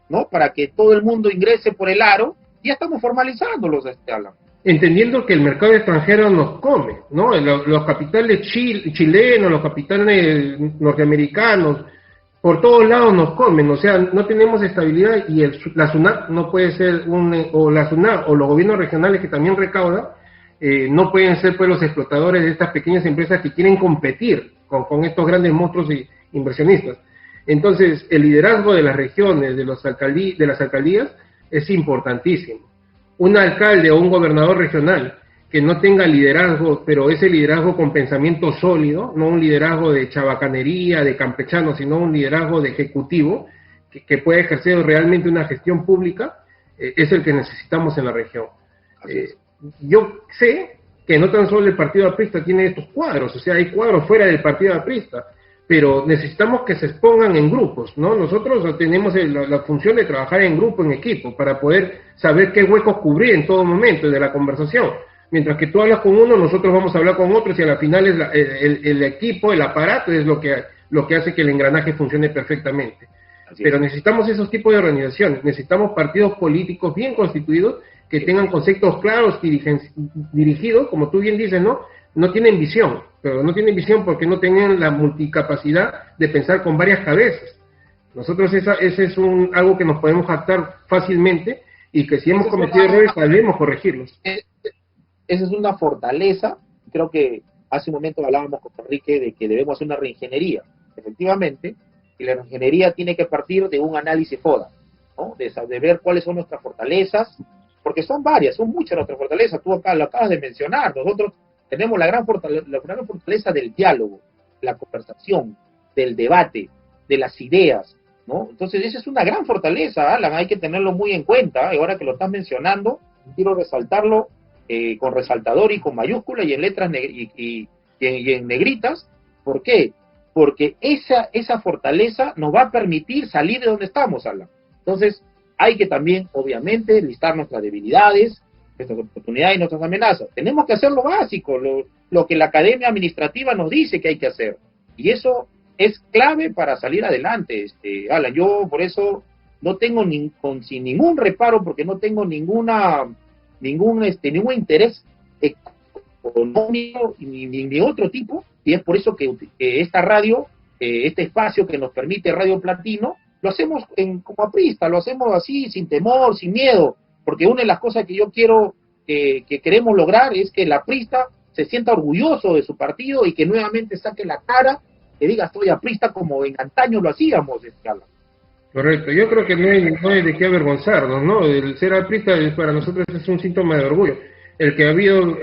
¿no? Para que todo el mundo ingrese por el aro. Ya estamos formalizándolos, Alan. Entendiendo que el mercado extranjero nos come, ¿no? Los capitales chilenos, los capitales norteamericanos, por todos lados nos comen, o sea, no tenemos estabilidad y la SUNAT no puede ser o la SUNAT o los gobiernos regionales que también recaudan, no pueden ser pues los explotadores de estas pequeñas empresas que quieren competir con estos grandes monstruos inversionistas. Entonces, el liderazgo de las regiones, de las alcaldías, es importantísimo. Un alcalde o un gobernador regional que no tenga liderazgo, pero ese liderazgo con pensamiento sólido, no un liderazgo de chabacanería, de campechano, sino un liderazgo de ejecutivo, que pueda ejercer realmente una gestión pública, es el que necesitamos en la región. Yo sé que no tan solo el partido aprista tiene estos cuadros, o sea, hay cuadros fuera del partido aprista, pero necesitamos que se expongan en grupos, ¿no? Nosotros tenemos la función de trabajar en grupo, en equipo, para poder saber qué huecos cubrir en todo momento de la conversación. Mientras que tú hablas con uno, nosotros vamos a hablar con otros y al final el equipo, el aparato es lo que hace que el engranaje funcione perfectamente. Pero necesitamos esos tipos de organizaciones, necesitamos partidos políticos bien constituidos que tengan conceptos claros, dirigidos, como tú bien dices, ¿no? No tienen visión, pero no tienen visión porque no tienen la multicapacidad de pensar con varias cabezas. Nosotros ese es algo que nos podemos jactar fácilmente y que si hemos cometido errores sabemos corregirlos. Esa es una fortaleza. Creo que hace un momento hablábamos con Enrique de que debemos hacer una reingeniería. Efectivamente, y la reingeniería tiene que partir de un análisis FODA, ¿no? De ver cuáles son nuestras fortalezas, porque son varias, son muchas nuestras fortalezas. Tú acá lo acabas de mencionar. Nosotros tenemos la gran fortaleza del diálogo, la conversación, del debate, de las ideas, ¿no? Entonces esa es una gran fortaleza, Alan, hay que tenerlo muy en cuenta, y ahora que lo estás mencionando, quiero resaltarlo con resaltador y con mayúscula y en letras y en negritas. ¿Por qué? Porque esa fortaleza nos va a permitir salir de donde estamos, Alan. Entonces hay que también, obviamente, listar nuestras debilidades, nuestras oportunidades y nuestras amenazas. Tenemos que hacer lo básico, lo que la academia administrativa nos dice que hay que hacer. Y eso es clave para salir adelante, Alan. Yo por eso no tengo sin ningún reparo, porque no tengo ningún interés económico ni otro tipo, y es por eso que esta radio, este espacio que nos permite Radio Platino, lo hacemos como aprista, lo hacemos así, sin temor, sin miedo, porque una de las cosas que yo quiero, que queremos lograr, es que el aprista se sienta orgulloso de su partido y que nuevamente saque la cara, que diga estoy aprista como en antaño lo hacíamos, Alan. Correcto, yo creo que no hay de qué avergonzarnos, ¿no? El ser aprista para nosotros es un síntoma de orgullo. el que ha habido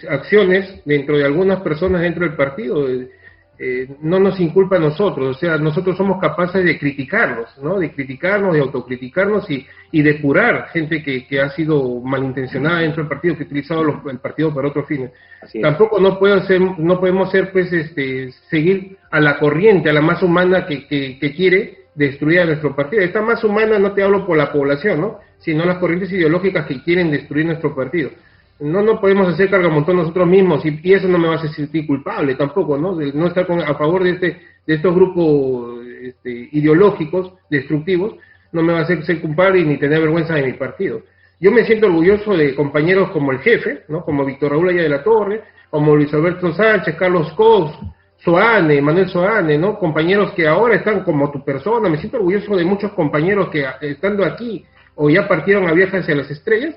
acciones dentro de algunas personas dentro del partido, no nos inculpa a nosotros, o sea, nosotros somos capaces de criticarlos, ¿no? De criticarnos, de autocriticarnos y depurar gente que ha sido malintencionada dentro del partido, que ha utilizado el partido para otros fines. Tampoco no podemos ser, pues, seguir a la corriente, a la masa humana que quiere destruir a nuestro partido. Esta masa humana no te hablo por la población, ¿no? Sino las corrientes ideológicas que quieren destruir nuestro partido. No podemos hacer cargamontón nosotros mismos y eso no me va a hacer sentir culpable tampoco, ¿no? De no estar a favor de estos grupos ideológicos destructivos, no me va a hacer ser culpable ni tener vergüenza de mi partido. Yo me siento orgulloso de compañeros como el jefe, ¿no? Como Víctor Raúl Aya de la Torre, como Luis Alberto Sánchez, Carlos Cos, Soane, Manuel Soane, ¿no? Compañeros que ahora están como tu persona. Me siento orgulloso de muchos compañeros que estando aquí o ya partieron a viajes hacia las estrellas,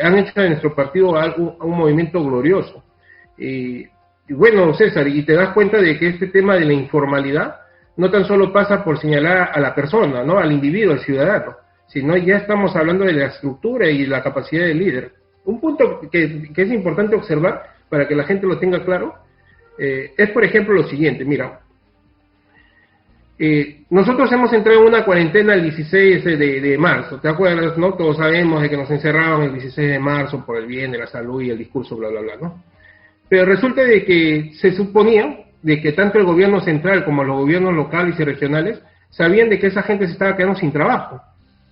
han hecho de nuestro partido un movimiento glorioso. Y bueno, César, y te das cuenta de que este tema de la informalidad no tan solo pasa por señalar a la persona, ¿no? Al individuo, al ciudadano, sino ya estamos hablando de la estructura y la capacidad del líder. Un punto que es importante observar para que la gente lo tenga claro es, por ejemplo, lo siguiente. Mira, nosotros hemos entrado en una cuarentena el 16 de marzo, ¿te acuerdas, no? Todos sabemos de que nos encerraban el 16 de marzo por el bien de la salud y el discurso, bla, bla, bla, ¿no? Pero resulta de que se suponía de que tanto el gobierno central como los gobiernos locales y regionales sabían de que esa gente se estaba quedando sin trabajo,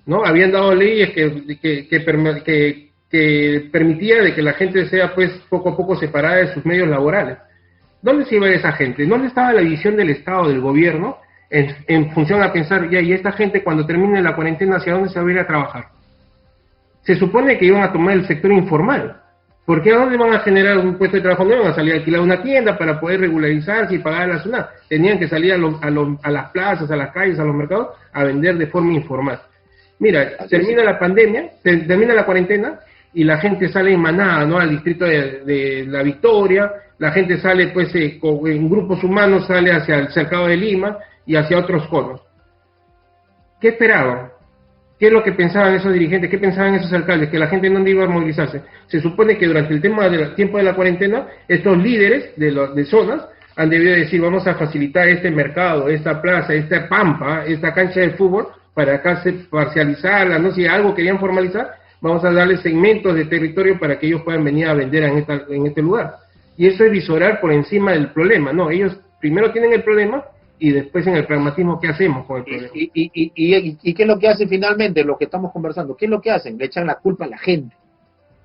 ¿no? Habían dado leyes que permitía de que la gente sea, pues, poco a poco separada de sus medios laborales. ¿Dónde se iba esa gente? ¿Dónde estaba la visión del Estado, del gobierno, en función a pensar, ya, y esta gente cuando termine la cuarentena, ¿hacia dónde se va a ir a trabajar? Se supone que iban a tomar el sector informal. ¿Por qué? ¿A dónde van a generar un puesto de trabajo? No iban a salir a alquilar una tienda para poder regularizarse y pagar la zona. Tenían que salir a las plazas, a las calles, a los mercados, a vender de forma informal. Mira, termina la pandemia, termina la cuarentena, y la gente sale en manada, ¿no? Al distrito de La Victoria, la gente sale, pues, en grupos humanos, sale hacia el cercado de Lima y hacia otros conos. ¿Qué esperaban? ¿Qué es lo que pensaban esos dirigentes? ¿Qué pensaban esos alcaldes? Que la gente no iba a movilizarse. Se supone que durante el tiempo de la cuarentena, estos líderes de zonas han debido decir, vamos a facilitar este mercado, esta plaza, esta pampa, esta cancha de fútbol, para acá parcializarla, ¿no? Si algo querían formalizar, vamos a darles segmentos de territorio para que ellos puedan venir a vender en este lugar. Y eso es visorar por encima del problema, ¿no? Ellos primero tienen el problema y después en el pragmatismo, ¿qué hacemos con el problema? ¿Y qué es lo que hacen finalmente, lo que estamos conversando? ¿Qué es lo que hacen? Le echan la culpa a la gente,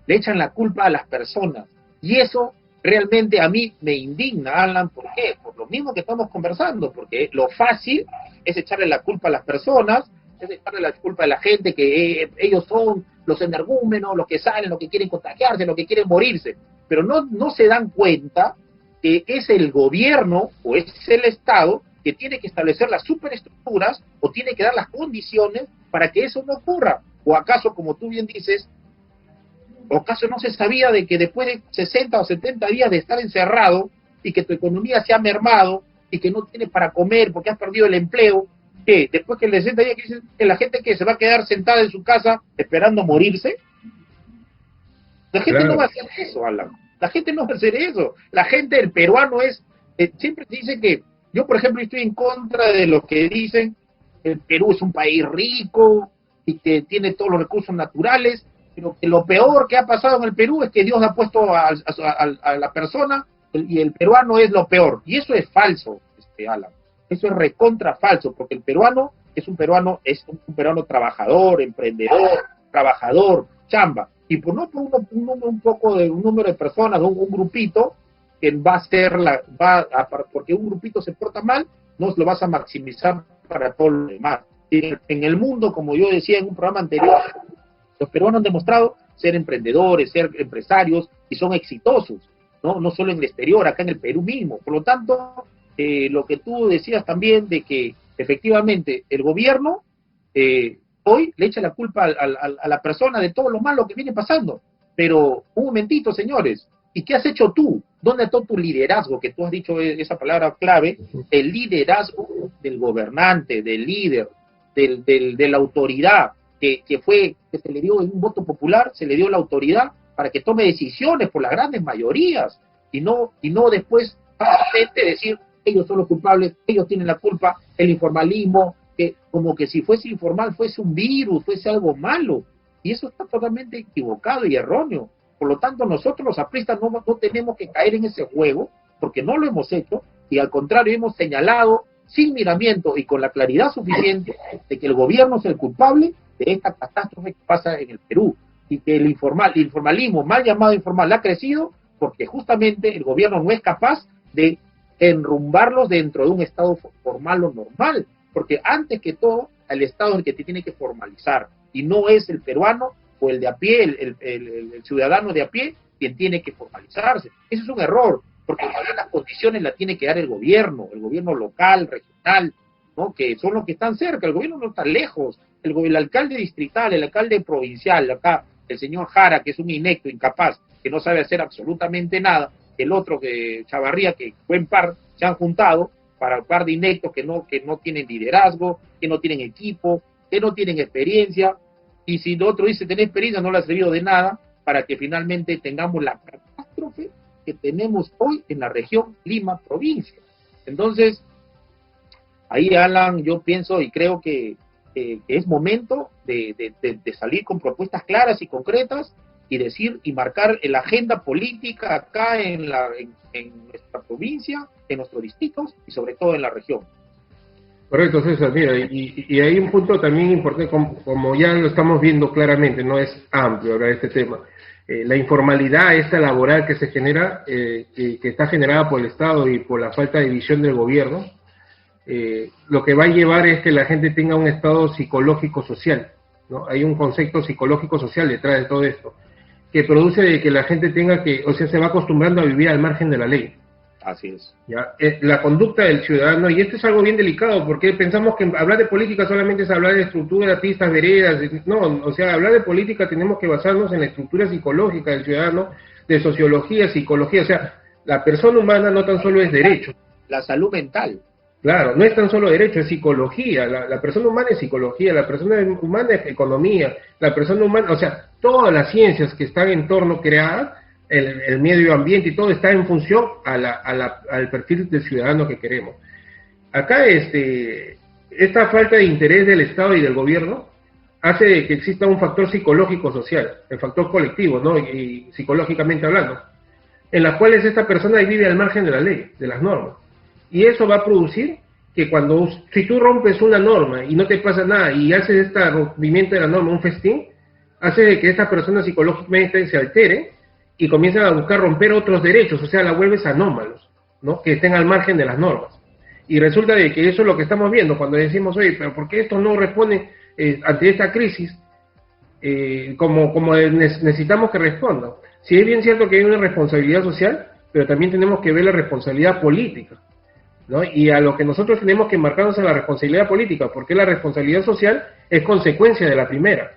le echan la culpa a las personas. Y eso realmente a mí me indigna, Alan. ¿Por qué? Por lo mismo que estamos conversando, porque lo fácil es echarle la culpa a las personas, es echarle la culpa a la gente, que ellos son los energúmenos, los que salen, los que quieren contagiarse, los que quieren morirse. Pero no se dan cuenta que es el gobierno o es el Estado que tiene que establecer las superestructuras o tiene que dar las condiciones para que eso no ocurra. ¿O acaso, como tú bien dices, o acaso no se sabía de que después de 60 o 70 días de estar encerrado y que tu economía se ha mermado y que no tienes para comer porque has perdido el empleo, que después que el de 60 días que la gente que se va a quedar sentada en su casa esperando morirse? La gente no va a hacer eso, Alan. La gente no va a hacer eso. La gente, el peruano es, siempre dice que, yo por ejemplo estoy en contra de lo que dicen, el Perú es un país rico y que tiene todos los recursos naturales, pero que lo peor que ha pasado en el Perú es que Dios ha puesto a la persona y el peruano es lo peor. Y eso es falso, Alan. Eso es recontra falso, porque el peruano es un peruano trabajador, emprendedor, trabajador, chamba. Y por no por un número de personas, un grupito, que va a ser porque un grupito se porta mal, no lo vas a maximizar para todo lo demás. En el mundo, como yo decía en un programa anterior, los peruanos han demostrado ser emprendedores, ser empresarios, y son exitosos, no solo en el exterior, acá en el Perú mismo. Por lo tanto, lo que tú decías también de que efectivamente el gobierno hoy le echa la culpa a la persona de todo lo malo que viene pasando. Pero, un momentito, señores, ¿y qué has hecho tú? ¿Dónde está tu liderazgo? Que tú has dicho esa palabra clave, el liderazgo del gobernante, del líder, de la autoridad, que se le dio en un voto popular, se le dio la autoridad para que tome decisiones por las grandes mayorías, y no después solamente decir, ellos son los culpables, ellos tienen la culpa, el informalismo, que como que si fuese informal fuese un virus, fuese algo malo, y eso está totalmente equivocado y erróneo. Por lo tanto, nosotros los apristas no tenemos que caer en ese juego, porque no lo hemos hecho, y al contrario hemos señalado sin miramiento y con la claridad suficiente de que el gobierno es el culpable de esta catástrofe que pasa en el Perú, y que el informalismo, mal llamado informal, ha crecido porque justamente el gobierno no es capaz de enrumbarlos dentro de un estado formal o normal, porque antes que todo, el estado es el que te tiene que formalizar, y no es el peruano o el de a pie, el ciudadano de a pie, quien tiene que formalizarse. Eso es un error, porque las condiciones las tiene que dar el gobierno local, regional, ¿no? Que son los que están cerca, el gobierno no está lejos, el alcalde distrital, el alcalde provincial, acá, el señor Jara, que es un inecto, incapaz, que no sabe hacer absolutamente nada, el otro, que Chavarría, que buen par, se han juntado para un par de inectos que no tienen liderazgo, que no tienen equipo, que no tienen experiencia, y si el otro dice tener experiencia, no le ha servido de nada para que finalmente tengamos la catástrofe que tenemos hoy en la región Lima provincia. Entonces, ahí, Alan, yo pienso y creo que es momento de salir con propuestas claras y concretas y decir y marcar la agenda política acá en nuestra provincia, en nuestros distritos y sobre todo en la región. Correcto, César, mira, y hay un punto también importante, como ya lo estamos viendo claramente, no es amplio hablar de este tema. La informalidad esta laboral que se genera, que está generada por el Estado y por la falta de visión del gobierno, lo que va a llevar es que la gente tenga un estado psicológico-social, ¿no? Hay un concepto psicológico-social detrás de todo esto, que produce de que la gente tenga que, o sea, se va acostumbrando a vivir al margen de la ley. Así es. ¿Ya? La conducta del ciudadano, y esto es algo bien delicado, porque pensamos que hablar de política solamente es hablar de estructuras, pistas, veredas, no, o sea, hablar de política tenemos que basarnos en la estructura psicológica del ciudadano, de sociología, psicología, o sea, la persona humana no tan solo es derecho. La salud mental. Claro, no es tan solo derecho, es psicología, la persona humana es psicología, la persona humana es economía, la persona humana, o sea, todas las ciencias que están en torno creadas, el medio ambiente y todo está en función al perfil del ciudadano que queremos. Acá esta falta de interés del Estado y del gobierno hace que exista un factor psicológico social, el factor colectivo, ¿no? Y psicológicamente hablando, en las cuales esta persona vive al margen de la ley, de las normas. Y eso va a producir que si tú rompes una norma y no te pasa nada y haces este rompimiento de la norma un festín, hace de que esta persona psicológicamente se altere y comienzan a buscar romper otros derechos, o sea, la vuelves anómalos, ¿no? Que estén al margen de las normas. Y resulta de que eso es lo que estamos viendo cuando decimos, oye, pero ¿por qué esto no responde ante esta crisis como necesitamos que responda? Sí, es bien cierto que hay una responsabilidad social, pero también tenemos que ver la responsabilidad política, ¿no? Y a lo que nosotros tenemos que marcarnos en la responsabilidad política, porque la responsabilidad social es consecuencia de la primera.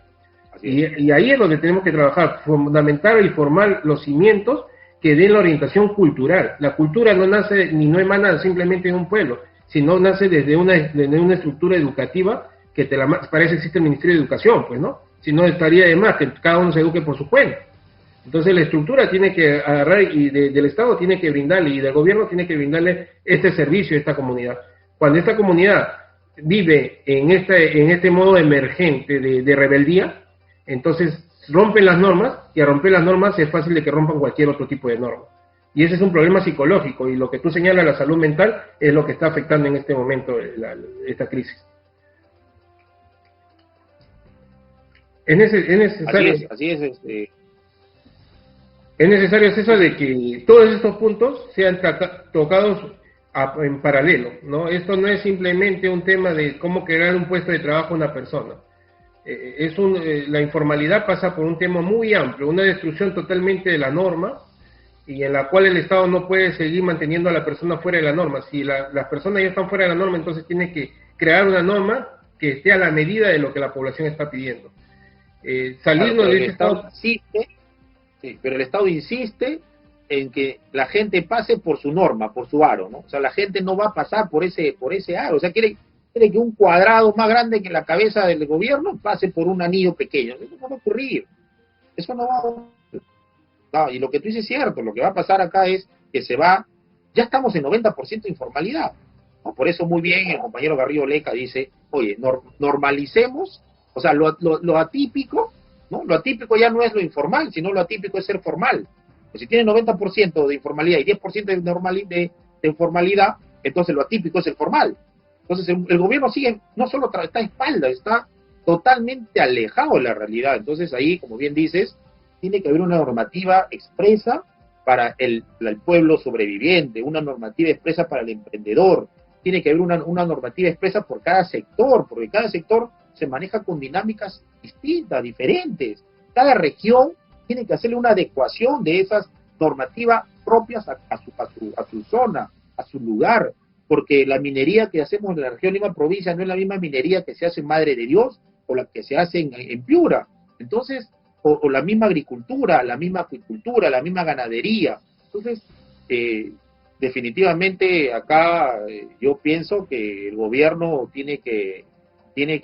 Y ahí es donde tenemos que trabajar, fundamentar y formar los cimientos que den la orientación cultural. La cultura no nace ni no emana simplemente de un pueblo, sino nace desde una estructura educativa que para eso existe el Ministerio de Educación, pues, ¿no? Si no estaría de más que cada uno se eduque por su cuenta. Entonces la estructura tiene que agarrar y del Estado tiene que brindarle y del gobierno tiene que brindarle este servicio a esta comunidad. Cuando esta comunidad vive en este modo emergente de rebeldía, entonces rompen las normas, y a romper las normas es fácil de que rompan cualquier otro tipo de norma. Y ese es un problema psicológico, y lo que tú señalas, la salud mental, es lo que está afectando en este momento esta crisis. Es necesario, así es, es necesario, César, de que todos estos puntos sean tocados en paralelo, ¿no? Esto no es simplemente un tema de cómo crear un puesto de trabajo a una persona. La informalidad pasa por un tema muy amplio, una destrucción totalmente de la norma, y en la cual el Estado no puede seguir manteniendo a la persona fuera de la norma. Si las personas ya están fuera de la norma, entonces tiene que crear una norma que esté a la medida de lo que la población está pidiendo. Salirnos de ese Estado... pero el Estado insiste en que la gente pase por su norma, por su aro, ¿no? O sea, la gente no va a pasar por ese aro, o sea, quiere que un cuadrado más grande que la cabeza del gobierno pase por un anillo pequeño. Eso no va a ocurrir. Eso no va a ocurrir. No, y lo que tú dices es cierto, lo que va a pasar acá es que ya estamos en 90% de informalidad, ¿no? Por eso muy bien el compañero Garrido Leca dice, oye, normalicemos, o sea, lo atípico, ¿no? Lo atípico ya no es lo informal, sino lo atípico es ser formal. Pues si tiene 90% de informalidad y 10% de informalidad, entonces lo atípico es el formal. Entonces el gobierno sigue, no solo está a espalda, está totalmente alejado de la realidad. Entonces ahí, como bien dices, tiene que haber una normativa expresa para el pueblo sobreviviente, una normativa expresa para el emprendedor, tiene que haber una normativa expresa por cada sector, porque cada sector se maneja con dinámicas distintas, diferentes. Cada región tiene que hacerle una adecuación de esas normativas propias a su zona, a su lugar, porque la minería que hacemos en la región Lima provincia no es la misma minería que se hace en Madre de Dios o la que se hace en Piura. Entonces, o la misma agricultura, la misma acuicultura, la misma ganadería. Entonces, definitivamente acá yo pienso que el gobierno tiene que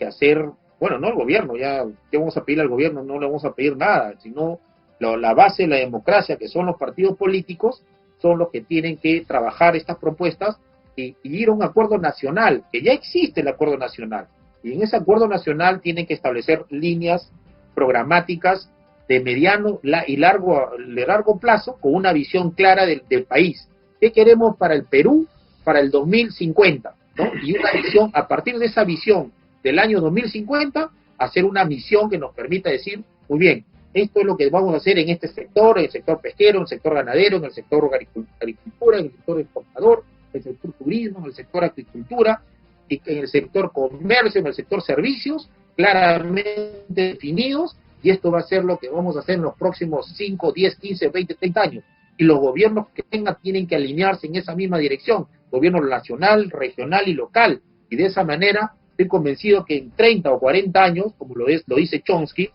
hacer, bueno, no el gobierno, ya, ¿qué vamos a pedir al gobierno? No le vamos a pedir nada, sino la base de la democracia, que son los partidos políticos, son los que tienen que trabajar estas propuestas y ir a un acuerdo nacional, que ya existe el acuerdo nacional, y en ese acuerdo nacional tienen que establecer líneas programáticas de mediano y largo plazo, con una visión clara del país. ¿Qué queremos para el Perú para el 2050? ¿No? Y una visión, a partir de esa visión del año 2050, hacer una misión que nos permita decir, muy bien, esto es lo que vamos a hacer en este sector, en el sector pesquero, en el sector ganadero, en el sector agricultura, en el sector exportador, en el sector turismo, en el sector agricultura, y en el sector comercio, en el sector servicios, claramente definidos, y esto va a ser lo que vamos a hacer en los próximos 5, 10, 15, 20, 30 años. Y los gobiernos que tengan tienen que alinearse en esa misma dirección, gobierno nacional, regional y local, y de esa manera estoy convencido que en 30 o 40 años, como lo dice Chomsky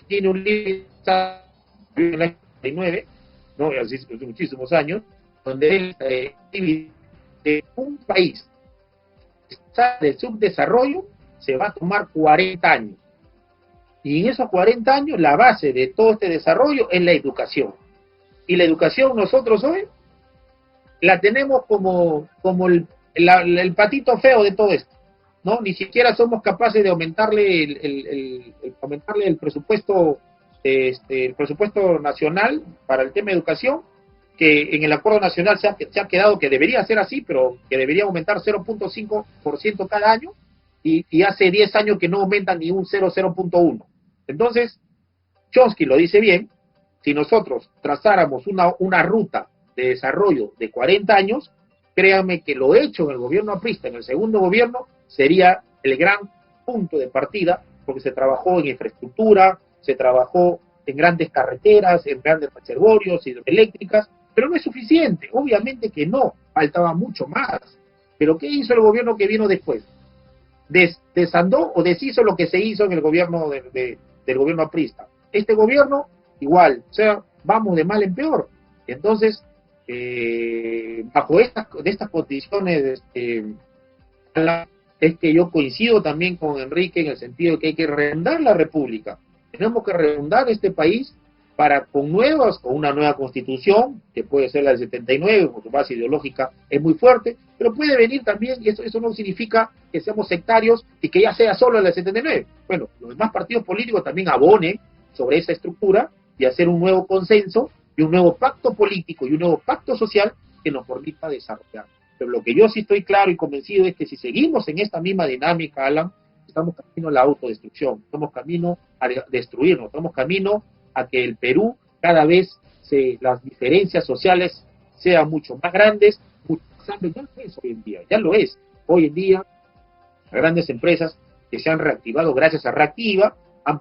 tiene un libro en el año 49, ¿no? Hace muchísimos años, donde él de un país de subdesarrollo se va a tomar 40 años. Y en esos 40 años la base de todo este desarrollo es la educación. Y la educación nosotros hoy la tenemos como el patito feo de todo esto, ¿no? Ni siquiera somos capaces de aumentarle el presupuesto, el presupuesto nacional para el tema de educación, que en el acuerdo nacional se ha quedado que debería ser así, pero que debería aumentar 0.5% cada año, y hace 10 años que no aumenta ni un 0.1. Entonces, Chomsky lo dice bien, si nosotros trazáramos una ruta de desarrollo de 40 años, créanme que lo hecho en el gobierno aprista, en el segundo gobierno, sería el gran punto de partida, porque se trabajó en infraestructura, se trabajó en grandes carreteras, en grandes reservorios, hidroeléctricas, pero no es suficiente, obviamente que no, faltaba mucho más. Pero ¿qué hizo el gobierno que vino después? Desandó o deshizo lo que se hizo en el gobierno del gobierno aprista. Este gobierno, igual, o sea, vamos de mal en peor. Entonces, bajo estas condiciones, es que yo coincido también con Enrique en el sentido de que hay que refundar la República. Tenemos que refundar este país con una nueva constitución, que puede ser la del 79, por su base ideológica es muy fuerte, pero puede venir también, y eso no significa que seamos sectarios y que ya sea solo la del 79. Bueno, los demás partidos políticos también abonen sobre esa estructura y hacer un nuevo consenso y un nuevo pacto político y un nuevo pacto social que nos permita desarrollar. Pero lo que yo sí estoy claro y convencido es que si seguimos en esta misma dinámica, Alan, estamos camino a la autodestrucción, estamos camino a destruirnos, estamos camino a que el Perú cada vez las diferencias sociales sean mucho más grandes, mucho más amplias. Ya lo es hoy en día, ya lo es. Hoy en día, grandes empresas que se han reactivado gracias a Reactiva, han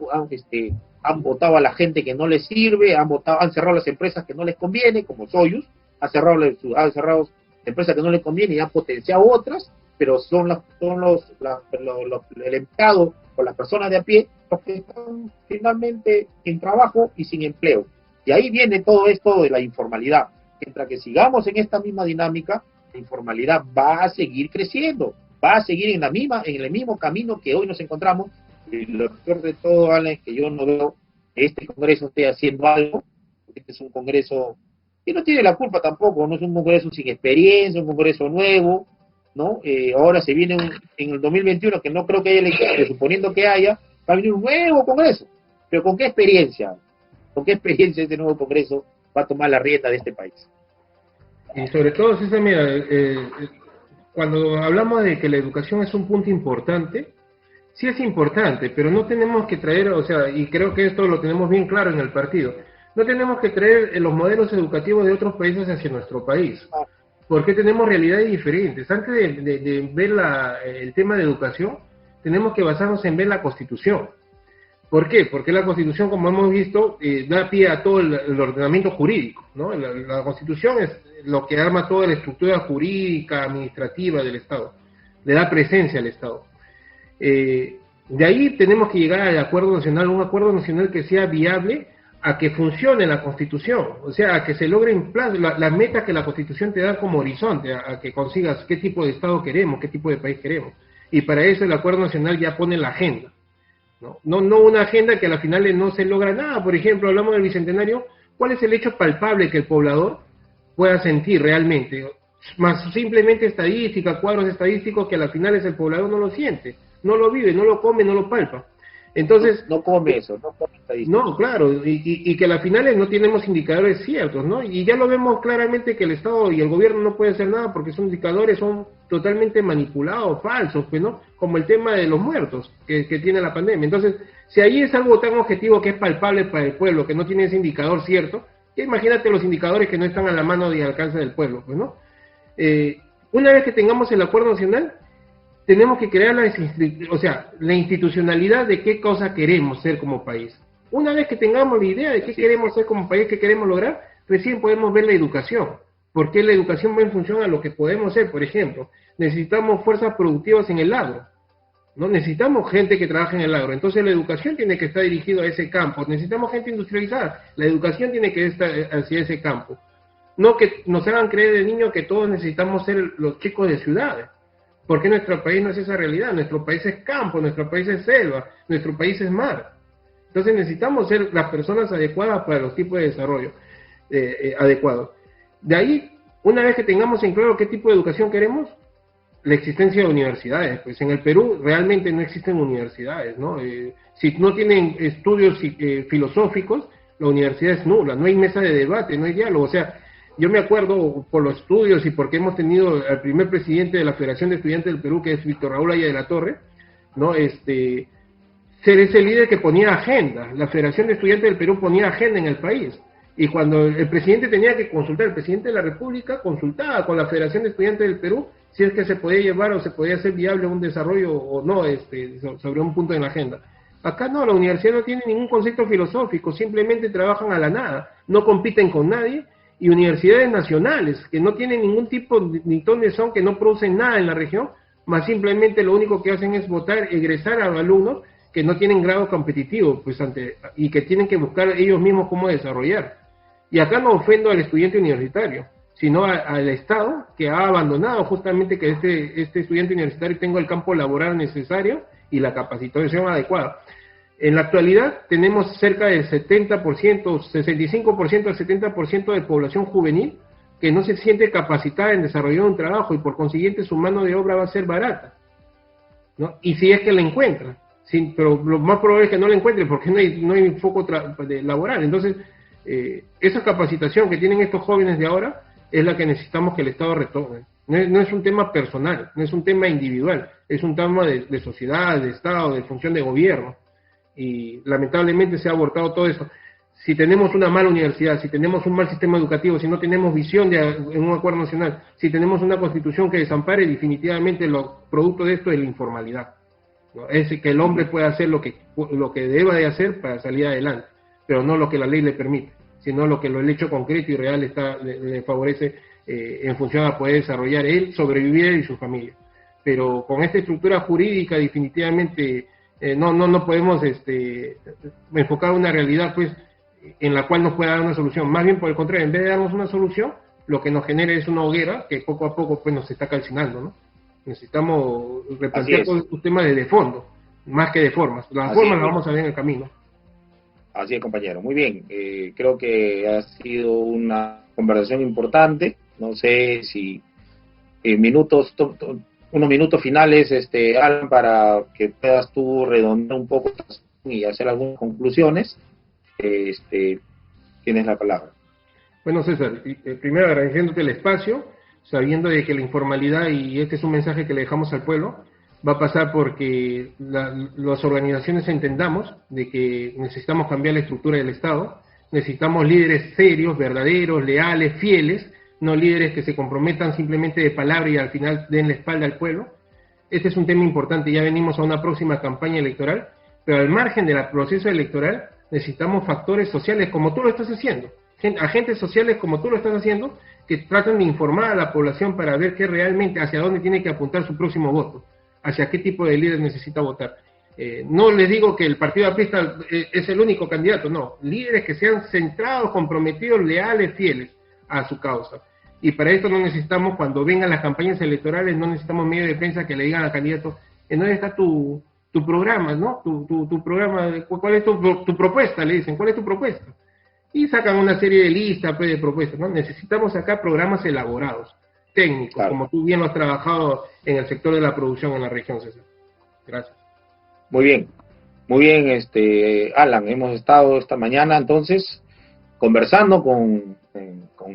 votado a la gente que no les sirve, han cerrado las empresas que no les conviene, como Soyuz, ha cerrado empresas que no les conviene y han potenciado otras, pero son el empleado o las personas de a pie los que están finalmente sin trabajo y sin empleo. Y ahí viene todo esto de la informalidad. Mientras que sigamos en esta misma dinámica, la informalidad va a seguir creciendo, va a seguir en el mismo camino que hoy nos encontramos. Y lo peor de todo, Alan, es que yo no veo que este Congreso esté haciendo algo, este es un Congreso que no tiene la culpa tampoco, no es un Congreso sin experiencia, un Congreso nuevo, ¿no? Ahora se viene en el 2021, que no creo que haya elecciones, suponiendo que haya, va a venir un nuevo Congreso, pero ¿con qué experiencia? ¿Con qué experiencia este nuevo Congreso va a tomar la rienda de este país? Y sobre todo, César, mira, cuando hablamos de que la educación es un punto importante, sí es importante, pero no tenemos que traer, o sea, y creo que esto lo tenemos bien claro en el partido, no tenemos que traer los modelos educativos de otros países hacia nuestro país, porque tenemos realidades diferentes. Antes de ver el tema de educación, tenemos que basarnos en ver la Constitución. ¿Por qué? Porque la Constitución, como hemos visto, da pie a todo el ordenamiento jurídico, ¿no? La Constitución es lo que arma toda la estructura jurídica, administrativa del Estado, le da presencia al Estado. De ahí tenemos que llegar al acuerdo nacional, un acuerdo nacional que sea viable a que funcione la Constitución, o sea, a que se logren las metas que la Constitución te da como horizonte, a que consigas qué tipo de Estado queremos, qué tipo de país queremos. Y para eso el acuerdo nacional ya pone la agenda. No una agenda que a la final no se logra nada. Por ejemplo, hablamos del Bicentenario, ¿cuál es el hecho palpable que el poblador pueda sentir realmente? Más simplemente estadística, cuadros estadísticos que a la final el poblador no lo siente, no lo vive, no lo come, no lo palpa. Entonces, no come eso, no come estadística. No, claro, y que a las finales no tenemos indicadores ciertos, ¿no? Y ya lo vemos claramente que el Estado y el gobierno no pueden hacer nada porque esos indicadores son totalmente manipulados, falsos, pues, ¿no? Como el tema de los muertos que tiene la pandemia. Entonces, si ahí es algo tan objetivo que es palpable para el pueblo, que no tiene ese indicador cierto, imagínate los indicadores que no están a la mano y al alcance del pueblo, pues, ¿no? Una vez que tengamos el acuerdo nacional, tenemos que crear la institucionalidad de qué cosa queremos ser como país. Una vez que tengamos la idea de qué queremos ser como país, qué queremos lograr, recién podemos ver la educación. Porque la educación va en función a lo que podemos ser. Por ejemplo, necesitamos fuerzas productivas en el agro, ¿no? Necesitamos gente que trabaje en el agro. Entonces la educación tiene que estar dirigida a ese campo. Necesitamos gente industrializada. La educación tiene que estar hacia ese campo. No que nos hagan creer de niños que todos necesitamos ser los chicos de ciudades. Porque nuestro país no es esa realidad, nuestro país es campo, nuestro país es selva, nuestro país es mar. Entonces necesitamos ser las personas adecuadas para los tipos de desarrollo adecuados. De ahí, una vez que tengamos en claro qué tipo de educación queremos, la existencia de universidades. Pues en el Perú realmente no existen universidades, ¿no? Si no tienen estudios filosóficos, la universidad es nula, no hay mesa de debate, no hay diálogo, o sea, yo me acuerdo por los estudios y porque hemos tenido al primer presidente de la Federación de Estudiantes del Perú, que es Víctor Raúl Aya de la Torre, ¿no? Ser ese líder que ponía agenda. La Federación de Estudiantes del Perú ponía agenda en el país. Y cuando el presidente tenía que consultar, el presidente de la República consultaba con la Federación de Estudiantes del Perú si es que se podía llevar o se podía hacer viable un desarrollo o no sobre un punto en la agenda. Acá no, la universidad no tiene ningún concepto filosófico, simplemente trabajan a la nada, no compiten con nadie. Y universidades nacionales, que no tienen ningún tipo, ni ton de son, que no producen nada en la región, más simplemente lo único que hacen es votar, egresar a alumnos que no tienen grado competitivo, pues y que tienen que buscar ellos mismos cómo desarrollar. Y acá no ofendo al estudiante universitario, sino al Estado, que ha abandonado justamente que este estudiante universitario tenga el campo laboral necesario y la capacitación adecuada. En la actualidad tenemos cerca del 70%, 65% al 70% de población juvenil que no se siente capacitada en desarrollar un trabajo y por consiguiente su mano de obra va a ser barata, ¿no? Y si es que la encuentra, sí, pero lo más probable es que no la encuentre porque no hay foco laboral. Entonces, esa capacitación que tienen estos jóvenes de ahora es la que necesitamos que el Estado retome. No es un tema personal, no es un tema individual, es un tema de sociedad, de Estado, de función de gobierno. Y lamentablemente se ha abortado todo eso. Si tenemos una mala universidad, si tenemos un mal sistema educativo, si no tenemos visión en un acuerdo nacional, si tenemos una constitución que desampare, definitivamente lo producto de esto es la informalidad, ¿no? Es que el hombre pueda hacer lo que deba de hacer para salir adelante, pero no lo que la ley le permite, sino lo que el hecho concreto y real le favorece en función a poder desarrollar él, sobrevivir y su familia. Pero con esta estructura jurídica definitivamente no podemos enfocar una realidad pues en la cual nos pueda dar una solución. Más bien por el contrario, en vez de darnos una solución, lo que nos genera es una hoguera que poco a poco pues nos está calcinando, ¿no? Necesitamos replantear todos estos temas de fondo, más que de formas. Las formas las vamos a ver en el camino. Así es, compañero. Muy bien. Creo que ha sido una conversación importante. No sé si unos minutos finales, Alan, para que puedas tú redondear un poco y hacer algunas conclusiones. Tienes la palabra. Bueno, César, primero agradeciéndote el espacio, sabiendo de que la informalidad, y este es un mensaje que le dejamos al pueblo, va a pasar porque las organizaciones entendamos de que necesitamos cambiar la estructura del Estado, necesitamos líderes serios, verdaderos, leales, fieles, no líderes que se comprometan simplemente de palabra y al final den la espalda al pueblo. Este es un tema importante, ya venimos a una próxima campaña electoral, pero al margen del proceso electoral necesitamos factores sociales como tú lo estás haciendo, agentes sociales como tú lo estás haciendo, que tratan de informar a la población para ver qué realmente, hacia dónde tiene que apuntar su próximo voto, hacia qué tipo de líder necesita votar. No les digo que el partido aprista es el único candidato, no, líderes que sean centrados, comprometidos, leales, fieles a su causa. Y para esto no necesitamos, cuando vengan las campañas electorales, no necesitamos medios de prensa que le digan al candidato, ¿en dónde está tu programa, no? Tu programa, ¿cuál es tu propuesta? Le dicen, ¿cuál es tu propuesta? Y sacan una serie de listas, pues, de propuestas, ¿no? Necesitamos acá programas elaborados, técnicos, claro, como tú bien lo has trabajado en el sector de la producción en la región, César. Gracias. Muy bien, Alan, hemos estado esta mañana entonces conversando con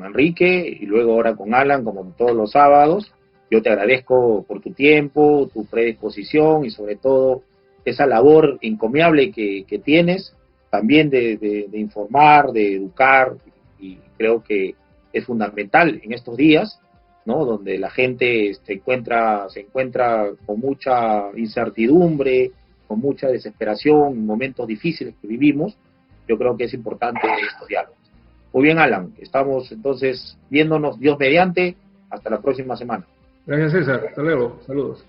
Enrique y luego ahora con Alan, como todos los sábados. Yo te agradezco por tu tiempo, tu predisposición y sobre todo esa labor encomiable que tienes, también de informar, de educar, y creo que es fundamental en estos días, ¿no? Donde la gente se encuentra con mucha incertidumbre, con mucha desesperación, en momentos difíciles que vivimos. Yo creo que es importante estos diálogos. Muy bien, Alan, estamos entonces viéndonos, Dios mediante, hasta la próxima semana. Gracias, César. Hasta luego. Saludos.